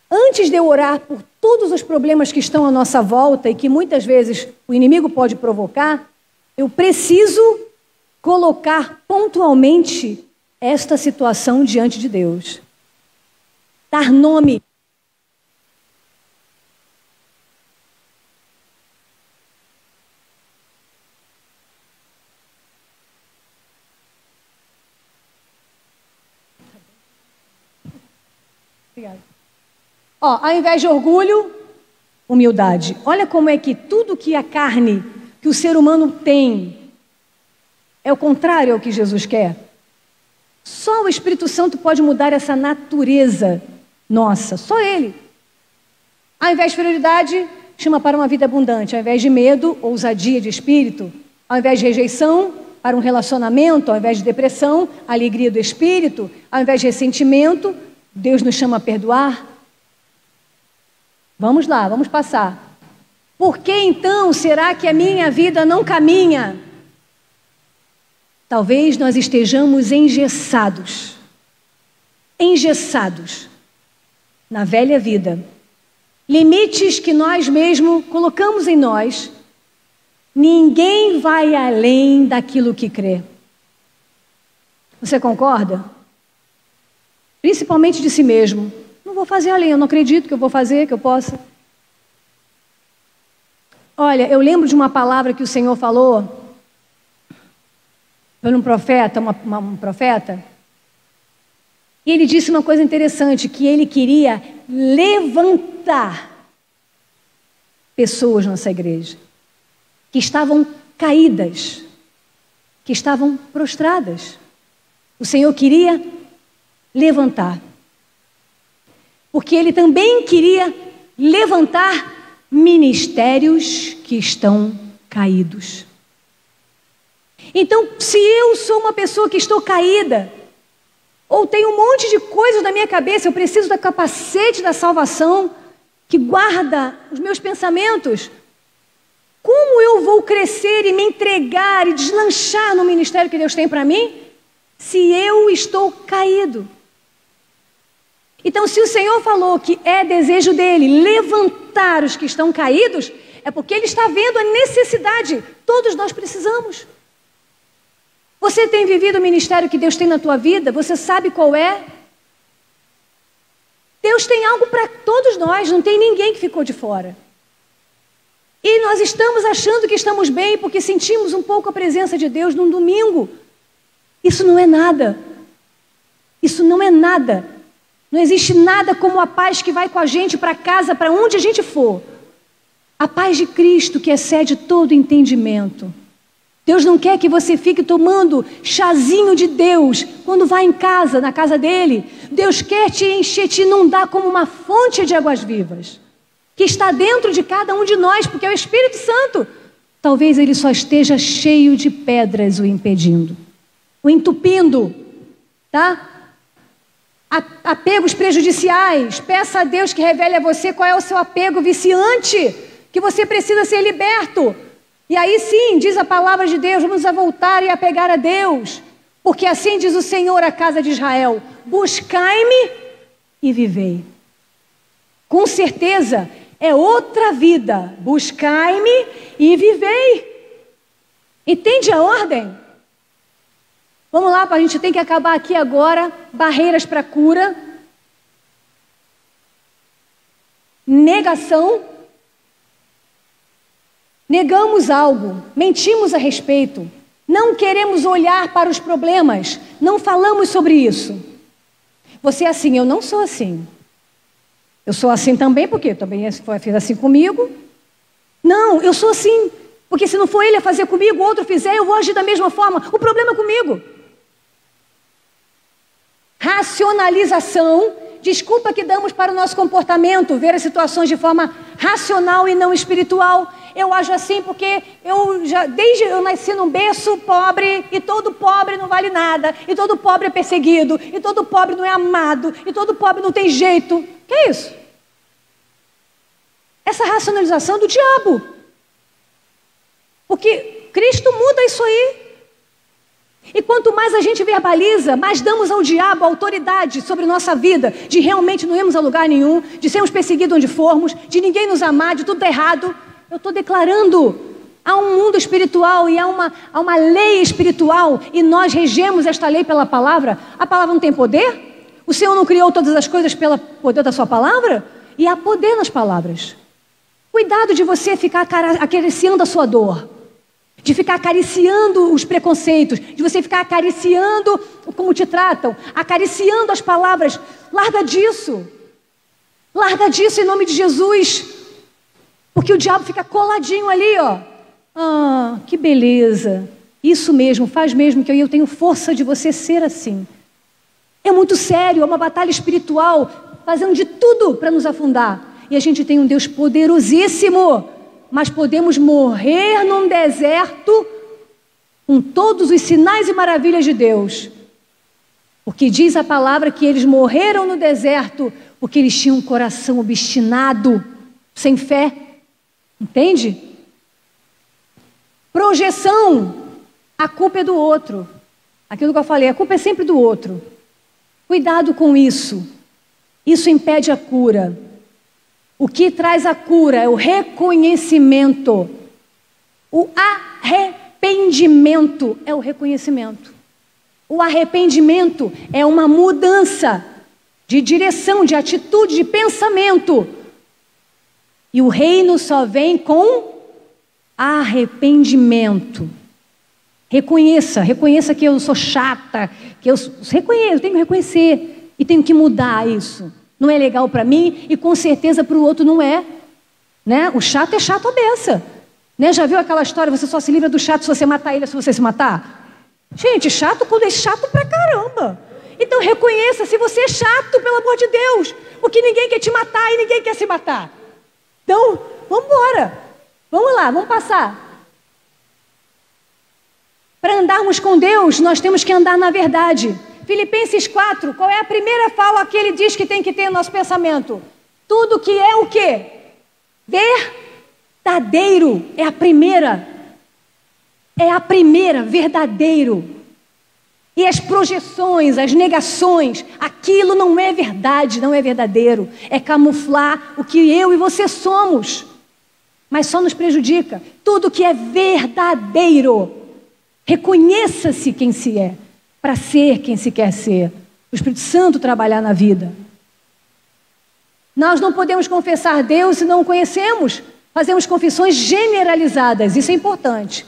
antes de eu orar por todos os problemas que estão à nossa volta e que muitas vezes o inimigo pode provocar, eu preciso colocar pontualmente esta situação diante de Deus. Dar nome. Obrigada. Ao invés de orgulho, humildade. Olha como é que tudo que a carne, que o ser humano tem, é o contrário ao que Jesus quer. Só o Espírito Santo pode mudar essa natureza nossa, só Ele. Ao invés de prioridade, chama para uma vida abundante. Ao invés de medo, ousadia de espírito. Ao invés de rejeição, para um relacionamento. Ao invés de depressão, alegria do espírito. Ao invés de ressentimento, Deus nos chama a perdoar. Vamos lá, vamos passar. Por que então será que a minha vida não caminha? Talvez nós estejamos engessados na velha vida. Limites que nós mesmos colocamos em nós. Ninguém vai além daquilo que crê. Você concorda? Principalmente de si mesmo. Não vou fazer além, eu não acredito que eu vou fazer, que eu possa. Olha, eu lembro de uma palavra que o Senhor falou para um profeta, um profeta, e ele disse uma coisa interessante, que ele queria levantar pessoas nessa igreja, que estavam caídas, que estavam prostradas. O Senhor queria levantar. Porque ele também queria levantar ministérios que estão caídos. Então, se eu sou uma pessoa que estou caída, ou tenho um monte de coisas na minha cabeça, eu preciso da capacete da salvação que guarda os meus pensamentos. Como eu vou crescer e me entregar e deslanchar no ministério que Deus tem para mim, se eu estou caído? Então, se o Senhor falou que é desejo dele levantar os que estão caídos, é porque ele está vendo a necessidade. Todos nós precisamos. Você tem vivido o ministério que Deus tem na tua vida? Você sabe qual é? Deus tem algo para todos nós, não tem ninguém que ficou de fora. E nós estamos achando que estamos bem porque sentimos um pouco a presença de Deus num domingo. Isso não é nada. Isso não é nada. Não existe nada como a paz que vai com a gente para casa, para onde a gente for. A paz de Cristo que excede todo entendimento. Deus não quer que você fique tomando chazinho de Deus quando vai em casa, na casa dele. Deus quer te encher, te inundar como uma fonte de águas vivas, que está dentro de cada um de nós, porque é o Espírito Santo. Talvez ele só esteja cheio de pedras o impedindo, o entupindo, tá? Apegos prejudiciais. Peça a Deus que revele a você qual é o seu apego viciante, que você precisa ser liberto. E aí sim, diz a palavra de Deus, vamos a voltar e apegar a Deus, porque assim diz o Senhor à casa de Israel: buscai-me e vivei. Com certeza é outra vida. Buscai-me e vivei. Entende a ordem? Vamos lá, a gente tem que acabar aqui agora. Barreiras para cura. Negação. Negamos algo, mentimos a respeito, não queremos olhar para os problemas, não falamos sobre isso. Você é assim, eu não sou assim. Eu sou assim também, porque também fez assim comigo. Não, eu sou assim, porque se não for ele a fazer comigo, outro fizer, eu vou agir da mesma forma. O problema é comigo. Racionalização, desculpa que damos para o nosso comportamento, ver as situações de forma racional e não espiritual. Eu ajo assim porque desde eu nasci num berço pobre, e todo pobre não vale nada, e todo pobre é perseguido, e todo pobre não é amado, e todo pobre não tem jeito. Que é isso? Essa racionalização do diabo. Porque Cristo muda isso aí. E quanto mais a gente verbaliza, mais damos ao diabo a autoridade sobre nossa vida, de realmente não irmos a lugar nenhum, de sermos perseguidos onde formos, de ninguém nos amar, de tudo errado. Eu estou declarando, há um mundo espiritual e há uma lei espiritual, e nós regemos esta lei pela palavra. A palavra não tem poder? O Senhor não criou todas as coisas pelo poder da sua palavra? E há poder nas palavras. Cuidado de você ficar acariciando a sua dor, de ficar acariciando os preconceitos, de você ficar acariciando como te tratam, acariciando as palavras. Larga disso em nome de Jesus. Porque o diabo fica coladinho ali, ó. Ah, que beleza. Isso mesmo, faz mesmo que eu tenho força de você ser assim. É muito sério, é uma batalha espiritual, fazendo de tudo para nos afundar. E a gente tem um Deus poderosíssimo, mas podemos morrer num deserto com todos os sinais e maravilhas de Deus. Porque diz a palavra que eles morreram no deserto porque eles tinham um coração obstinado, sem fé. Entende? Projeção. A culpa é do outro. Aquilo que eu falei, a culpa é sempre do outro. Cuidado com isso. Isso impede a cura. O que traz a cura é o reconhecimento. O arrependimento é o reconhecimento. O arrependimento é uma mudança de direção, de atitude, de pensamento. E o reino só vem com arrependimento. Reconheça que eu sou chata, que eu tenho que reconhecer e tenho que mudar isso. Não é legal para mim e com certeza para o outro não é, né? O chato é chato a beça, né? Já viu aquela história, você só se livra do chato se você matar ele, se você se matar? Gente, chato quando é chato pra caramba. Então reconheça se você é chato, pelo amor de Deus, porque ninguém quer te matar e ninguém quer se matar. Então, vamos embora. Vamos lá, vamos passar. Para andarmos com Deus, nós temos que andar na verdade. Filipenses 4, qual é a primeira fala que ele diz que tem que ter no nosso pensamento? Tudo que é o quê? verdadeiro é a primeira. É a primeira, verdadeiro. E as projeções, as negações, aquilo não é verdade, não é verdadeiro. É camuflar o que eu e você somos. Mas só nos prejudica. Tudo que é verdadeiro, reconheça-se quem se é, para ser quem se quer ser. O Espírito Santo trabalhar na vida. Nós não podemos confessar Deus se não o conhecemos. Fazemos confissões generalizadas, isso é importante.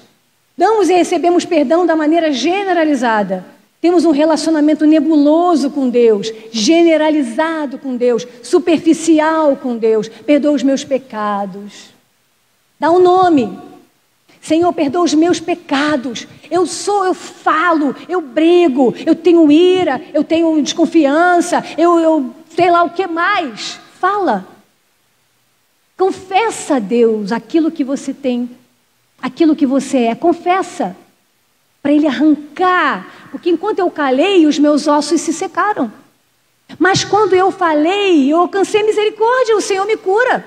Damos e recebemos perdão da maneira generalizada. Temos um relacionamento nebuloso com Deus, generalizado com Deus, superficial com Deus. Perdoa os meus pecados. Dá um nome. Senhor, perdoa os meus pecados. Eu falo, eu brigo, eu tenho ira, eu tenho desconfiança, eu sei lá o que mais. Fala. Confessa a Deus aquilo que você tem, aquilo que você é. Confessa. Para Ele arrancar. Porque enquanto eu calei, os meus ossos se secaram. Mas quando eu falei, eu alcancei misericórdia, o Senhor me cura.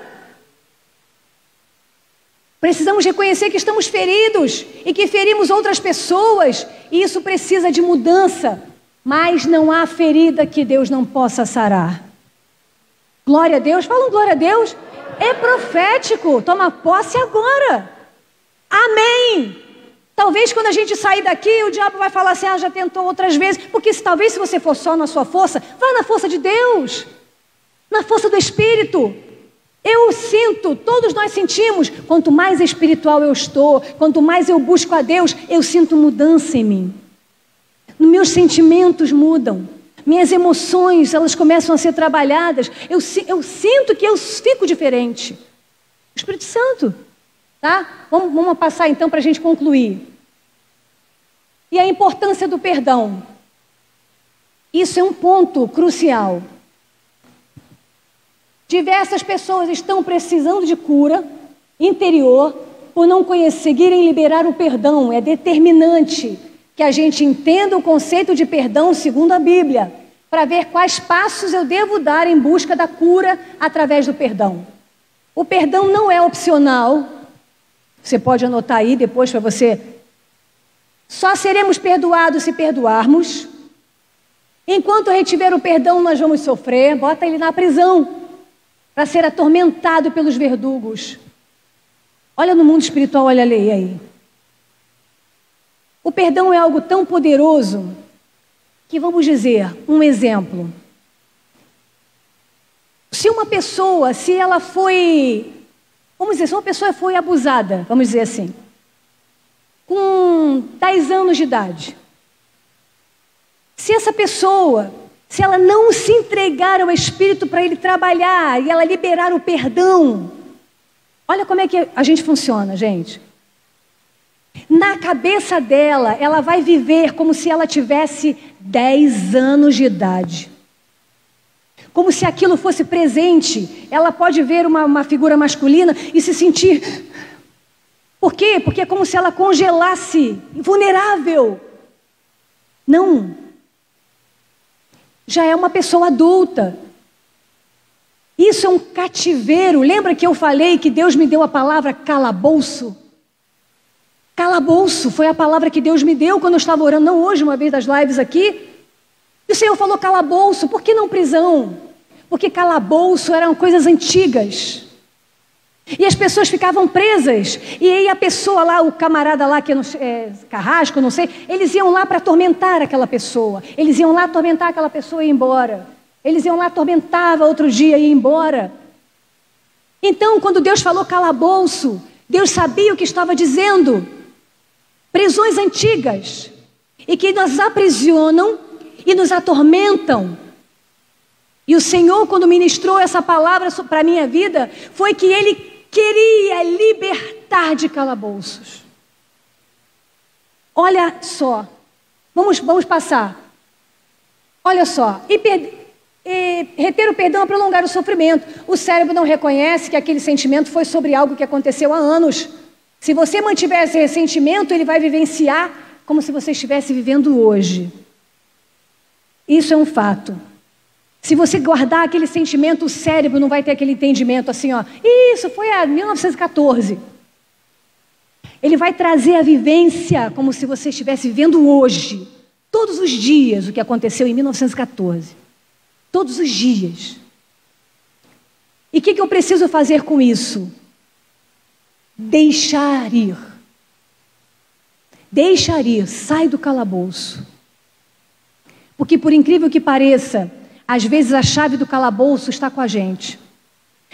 Precisamos reconhecer que estamos feridos e que ferimos outras pessoas. E isso precisa de mudança. Mas não há ferida que Deus não possa sarar. Glória a Deus. Falam glória a Deus. É profético. Toma posse agora. Amém. Talvez quando a gente sair daqui, o diabo vai falar assim, já tentou outras vezes. Porque talvez se você for só na sua força, vá na força de Deus. Na força do Espírito. Eu sinto, todos nós sentimos, quanto mais espiritual eu estou, quanto mais eu busco a Deus, eu sinto mudança em mim. Meus sentimentos mudam. Minhas emoções, elas começam a ser trabalhadas. Eu sinto que eu fico diferente. O Espírito Santo. Tá? Vamos passar então para a gente concluir. E a importância do perdão. Isso é um ponto crucial. Diversas pessoas estão precisando de cura interior por não conseguirem liberar o perdão. É determinante que a gente entenda o conceito de perdão segundo a Bíblia, para ver quais passos eu devo dar em busca da cura através do perdão. O perdão não é opcional. Você pode anotar aí depois para você. Só seremos perdoados se perdoarmos. Enquanto retiver o perdão, nós vamos sofrer. Bota ele na prisão para ser atormentado pelos verdugos. Olha no mundo espiritual, olha a lei aí. O perdão é algo tão poderoso que, vamos dizer, um exemplo. Se uma pessoa, se ela foi... Vamos dizer, se uma pessoa foi abusada, vamos dizer assim, com 10 anos de idade. Se essa pessoa, se ela não se entregar ao Espírito para ele trabalhar e ela liberar o perdão, olha como é que a gente funciona, gente. Na cabeça dela, ela vai viver como se ela tivesse 10 anos de idade. Como se aquilo fosse presente. Ela pode ver uma figura masculina e se sentir... Por quê? Porque é como se ela congelasse, vulnerável. Não. Já é uma pessoa adulta. Isso é um cativeiro. Lembra que eu falei que Deus me deu a palavra calabouço? Calabouço foi a palavra que Deus me deu quando eu estava orando, não hoje, uma vez das lives aqui. E o Senhor falou calabouço, por que não prisão? Porque calabouço eram coisas antigas. E as pessoas ficavam presas. E aí a pessoa lá, o camarada lá, que carrasco, não sei, eles iam lá para atormentar aquela pessoa. Eles iam lá atormentar aquela pessoa e ir embora. Eles iam lá, atormentava outro dia e ir embora. Então, quando Deus falou calabouço, Deus sabia o que estava dizendo. Prisões antigas. E que nos aprisionam e nos atormentam. E o Senhor, quando ministrou essa palavra para a minha vida, foi que Ele queria libertar de calabouços. Olha só. Vamos passar. Olha só. E reter o perdão é prolongar o sofrimento. O cérebro não reconhece que aquele sentimento foi sobre algo que aconteceu há anos. Se você mantiver esse ressentimento, ele vai vivenciar como se você estivesse vivendo hoje. Isso é um fato. Se você guardar aquele sentimento, o cérebro não vai ter aquele entendimento assim, ó. Isso foi em 1914. Ele vai trazer a vivência como se você estivesse vivendo hoje, todos os dias, o que aconteceu em 1914. Todos os dias. E o que eu preciso fazer com isso? Deixar ir. Deixar ir, sai do calabouço. Porque por incrível que pareça, às vezes a chave do calabouço está com a gente.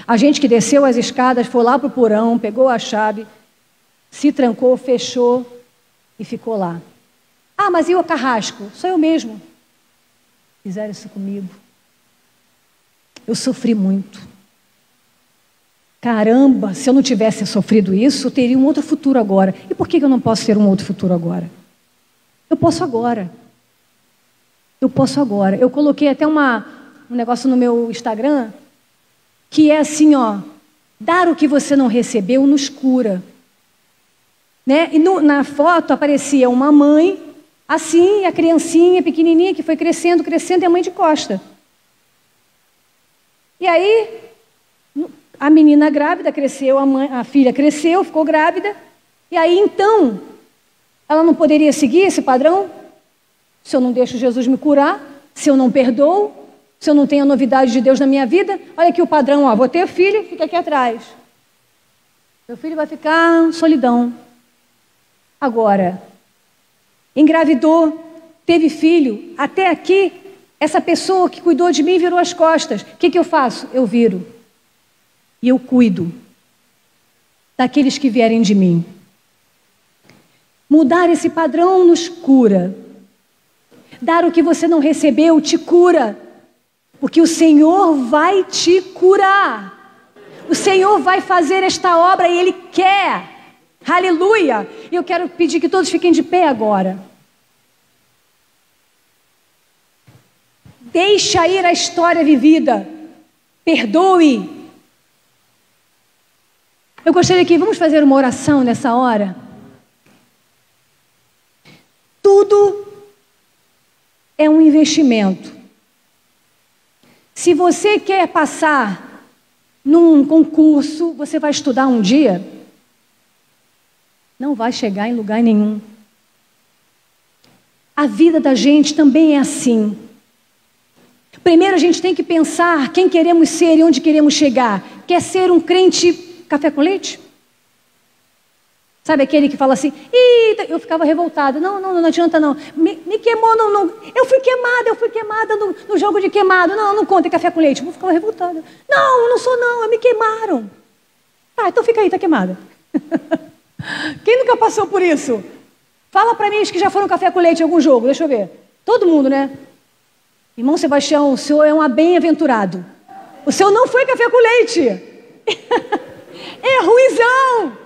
A gente que desceu as escadas, foi lá para o porão, pegou a chave, se trancou, fechou e ficou lá. Ah, mas e o carrasco? Sou eu mesmo. Fizeram isso comigo. Eu sofri muito. Caramba, se eu não tivesse sofrido isso, eu teria um outro futuro agora. E por que eu não posso ter um outro futuro agora? Eu posso agora. Eu posso agora. Eu coloquei até um negócio no meu Instagram, que é assim, ó, dar o que você não recebeu nos cura. Né? E na foto aparecia uma mãe, assim, e a criancinha pequenininha que foi crescendo, crescendo, e a mãe de costa. E aí, a menina grávida cresceu, a filha cresceu, ficou grávida, e aí então, ela não poderia seguir esse padrão? Se eu não deixo Jesus me curar, se eu não perdoo, se eu não tenho a novidade de Deus na minha vida, olha aqui o padrão, ó, vou ter filho, fica aqui atrás. Meu filho vai ficar solidão. Agora, engravidou, teve filho, até aqui, essa pessoa que cuidou de mim virou as costas. O que eu faço? Eu viro. E eu cuido daqueles que vierem de mim. Mudar esse padrão nos cura. Dar o que você não recebeu te cura. Porque o Senhor vai te curar. O Senhor vai fazer esta obra e Ele quer. Aleluia! E eu quero pedir que todos fiquem de pé agora. Deixa ir a história vivida. Perdoe. Eu gostaria que vamos fazer uma oração nessa hora. Tudo é um investimento. Se você quer passar num concurso, você vai estudar um dia, não vai chegar em lugar nenhum. A vida da gente também é assim. Primeiro a gente tem que pensar quem queremos ser e onde queremos chegar. Quer ser um crente café com leite? Sabe aquele que fala assim, eu ficava revoltada. Não adianta não. Me queimou, não. Eu fui queimada no jogo de queimado. Não conta, é café com leite. Eu ficava revoltada. Não sou não, me queimaram. Ah, então fica aí, tá queimada. Quem nunca passou por isso? Fala pra mim os que já foram café com leite em algum jogo, deixa eu ver. Todo mundo, né? Irmão Sebastião, o senhor é um bem-aventurado. O senhor não foi café com leite. É ruizão.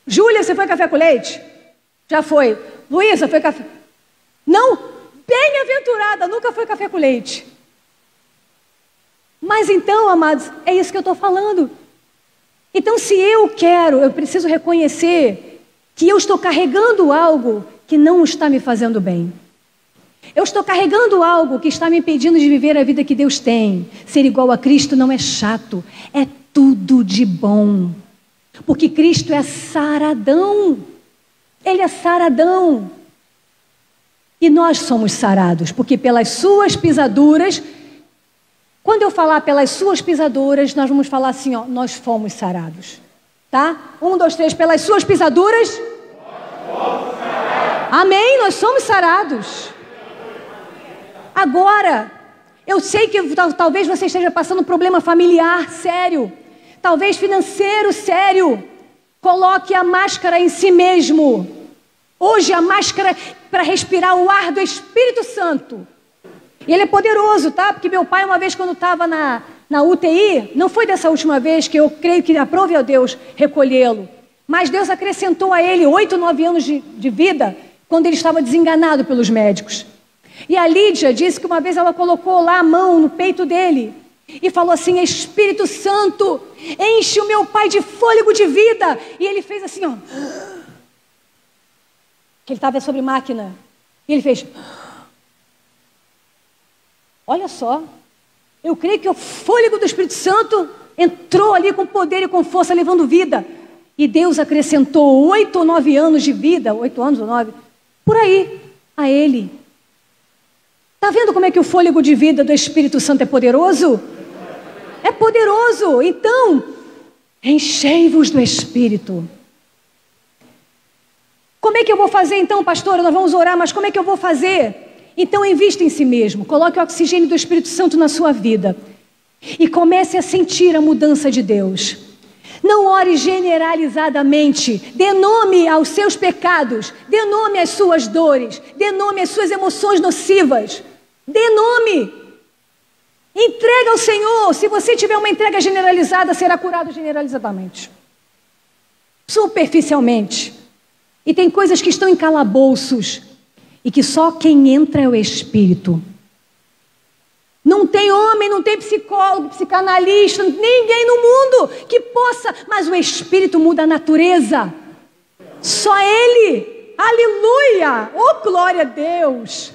Júlia, você foi café com leite? Já foi. Luísa, foi café... Não, bem-aventurada, nunca foi café com leite. Mas então, amados, é isso que eu estou falando. Então, se eu preciso reconhecer que eu estou carregando algo que não está me fazendo bem. Eu estou carregando algo que está me impedindo de viver a vida que Deus tem. Ser igual a Cristo não é chato, é tudo de bom. Porque Cristo é saradão. Ele é saradão. E nós somos sarados, porque pelas suas pisaduras, quando eu falar pelas suas pisaduras, nós vamos falar assim, ó, nós fomos sarados. Tá? 1, 2, 3, pelas suas pisaduras. Nós fomos sarados. Amém, nós somos sarados. Agora, eu sei que talvez você esteja passando um problema familiar sério. Talvez financeiro sério. Coloque a máscara em si mesmo. Hoje a máscara para respirar o ar do Espírito Santo. E ele é poderoso, tá? Porque meu pai, uma vez quando estava na UTI, não foi dessa última vez que eu creio que aprove a Deus recolhê-lo. Mas Deus acrescentou a ele 8, 9 anos de vida quando ele estava desenganado pelos médicos. E a Lídia disse que uma vez ela colocou lá a mão no peito dele e falou assim, Espírito Santo, enche o meu pai de fôlego de vida. E ele fez assim, ó. Que ele estava sobre máquina. E ele fez. Olha só, eu creio que o fôlego do Espírito Santo entrou ali com poder e com força, levando vida. E Deus acrescentou 8 ou 9 anos de vida, 8 anos ou 9, por aí, a ele. Está vendo como é que o fôlego de vida do Espírito Santo é poderoso? É poderoso. Então, enchei-vos do Espírito. Como é que eu vou fazer então, pastora? Nós vamos orar, mas como é que eu vou fazer? Então, invista em si mesmo. Coloque o oxigênio do Espírito Santo na sua vida. E comece a sentir a mudança de Deus. Não ore generalizadamente. Dê nome aos seus pecados. Dê nome às suas dores. Dê nome às suas emoções nocivas. Dê nome. Entrega ao Senhor. Se você tiver uma entrega generalizada, será curado generalizadamente. Superficialmente. E tem coisas que estão em calabouços e que só quem entra é o Espírito. Não tem homem, não tem psicólogo, psicanalista, ninguém no mundo que possa, mas o Espírito muda a natureza. Só Ele. Aleluia! Oh, glória a Deus!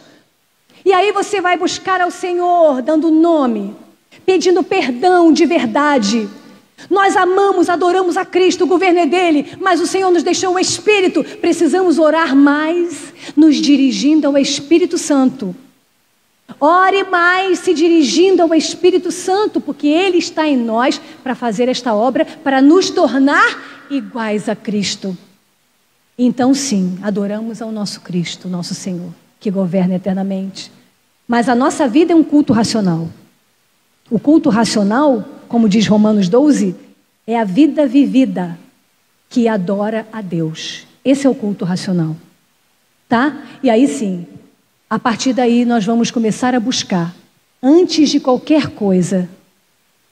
E aí você vai buscar ao Senhor, dando nome, pedindo perdão de verdade. Nós amamos, adoramos a Cristo, o governo é dele, mas o Senhor nos deixou o Espírito. Precisamos orar mais, nos dirigindo ao Espírito Santo. Ore mais se dirigindo ao Espírito Santo, porque Ele está em nós para fazer esta obra, para nos tornar iguais a Cristo. Então sim, adoramos ao nosso Cristo, nosso Senhor, que governa eternamente. Mas a nossa vida é um culto racional. O culto racional, como diz Romanos 12, é a vida vivida que adora a Deus. Esse é o culto racional. Tá? E aí sim, a partir daí nós vamos começar a buscar, antes de qualquer coisa,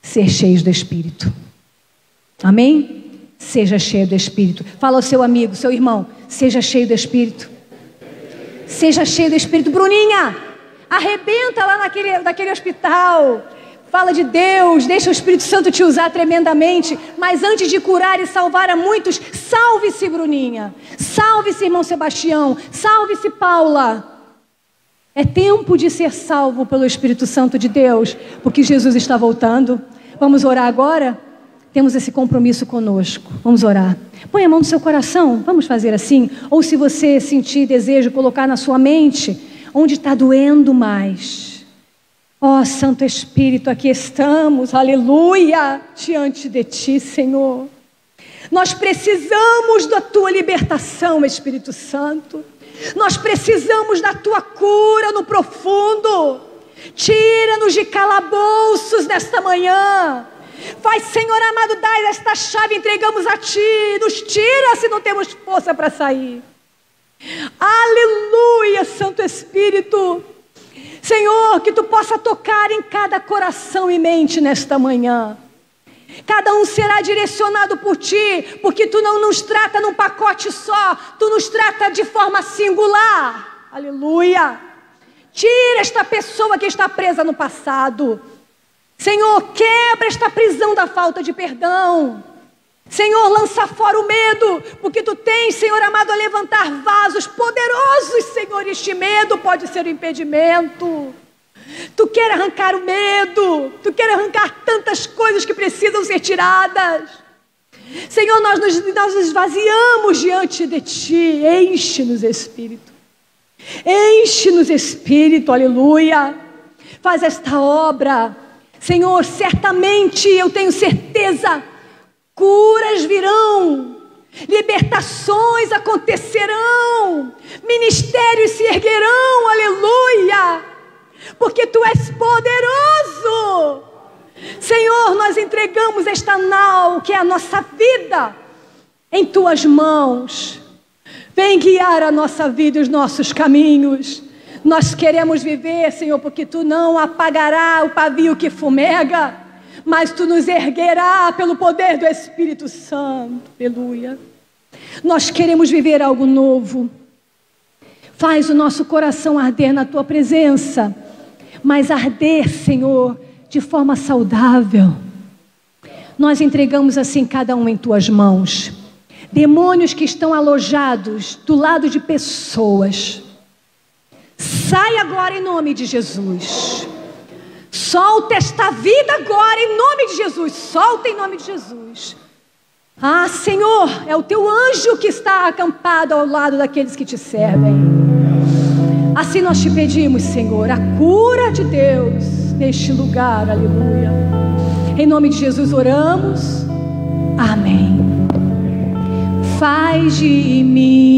ser cheios do Espírito. Amém? Seja cheio do Espírito. Fala ao seu amigo, seu irmão, seja cheio do Espírito. Seja cheio do Espírito. Bruninha, arrebenta lá naquele hospital. Fala de Deus, deixa o Espírito Santo te usar tremendamente. Mas antes de curar e salvar a muitos, salve-se, Bruninha. Salve-se, irmão Sebastião. Salve-se, Paula. É tempo de ser salvo pelo Espírito Santo de Deus, porque Jesus está voltando. Vamos orar agora? Temos esse compromisso conosco. Vamos orar. Põe a mão no seu coração. Vamos fazer assim? Ou se você sentir desejo, colocar na sua mente onde está doendo mais. Ó Santo Espírito, aqui estamos, aleluia, diante de Ti, Senhor. Nós precisamos da Tua libertação, Espírito Santo. Nós precisamos da Tua cura no profundo. Tira-nos de calabouços nesta manhã. Vai, Senhor amado, dai esta chave, entregamos a Ti. Nos tira se não temos força para sair. Aleluia, Santo Espírito. Senhor, que Tu possa tocar em cada coração e mente nesta manhã. Cada um será direcionado por Ti, porque Tu não nos trata num pacote só, Tu nos trata de forma singular. Aleluia. Tira esta pessoa que está presa no passado. Senhor, quebra esta prisão da falta de perdão. Senhor, lança fora o medo, porque Tu tens, Senhor amado, a levantar vasos poderosos, Senhor. Este medo pode ser um impedimento. Tu quer arrancar o medo, Tu quer arrancar tantas coisas que precisam ser tiradas. Senhor, nós nos esvaziamos diante de Ti. Enche-nos, Espírito. Enche-nos, Espírito, aleluia. Faz esta obra. Senhor, certamente eu tenho certeza, curas virão, libertações acontecerão, ministérios se erguerão, aleluia, porque Tu és poderoso. Senhor, nós entregamos esta nau, que é a nossa vida, em Tuas mãos. Vem guiar a nossa vida e os nossos caminhos. Nós queremos viver, Senhor, porque Tu não apagará o pavio que fumega, mas Tu nos erguerá pelo poder do Espírito Santo. Aleluia. Nós queremos viver algo novo. Faz o nosso coração arder na Tua presença, mas arder, Senhor, de forma saudável. Nós entregamos assim cada um em Tuas mãos. Demônios que estão alojados do lado de pessoas, sai agora em nome de Jesus. Solta esta vida agora, em nome de Jesus. Solta em nome de Jesus. Ah, Senhor, é o teu anjo que está acampado ao lado daqueles que te servem. Assim nós te pedimos, Senhor, a cura de Deus neste lugar, aleluia. Em nome de Jesus oramos. Amém. Faz de mim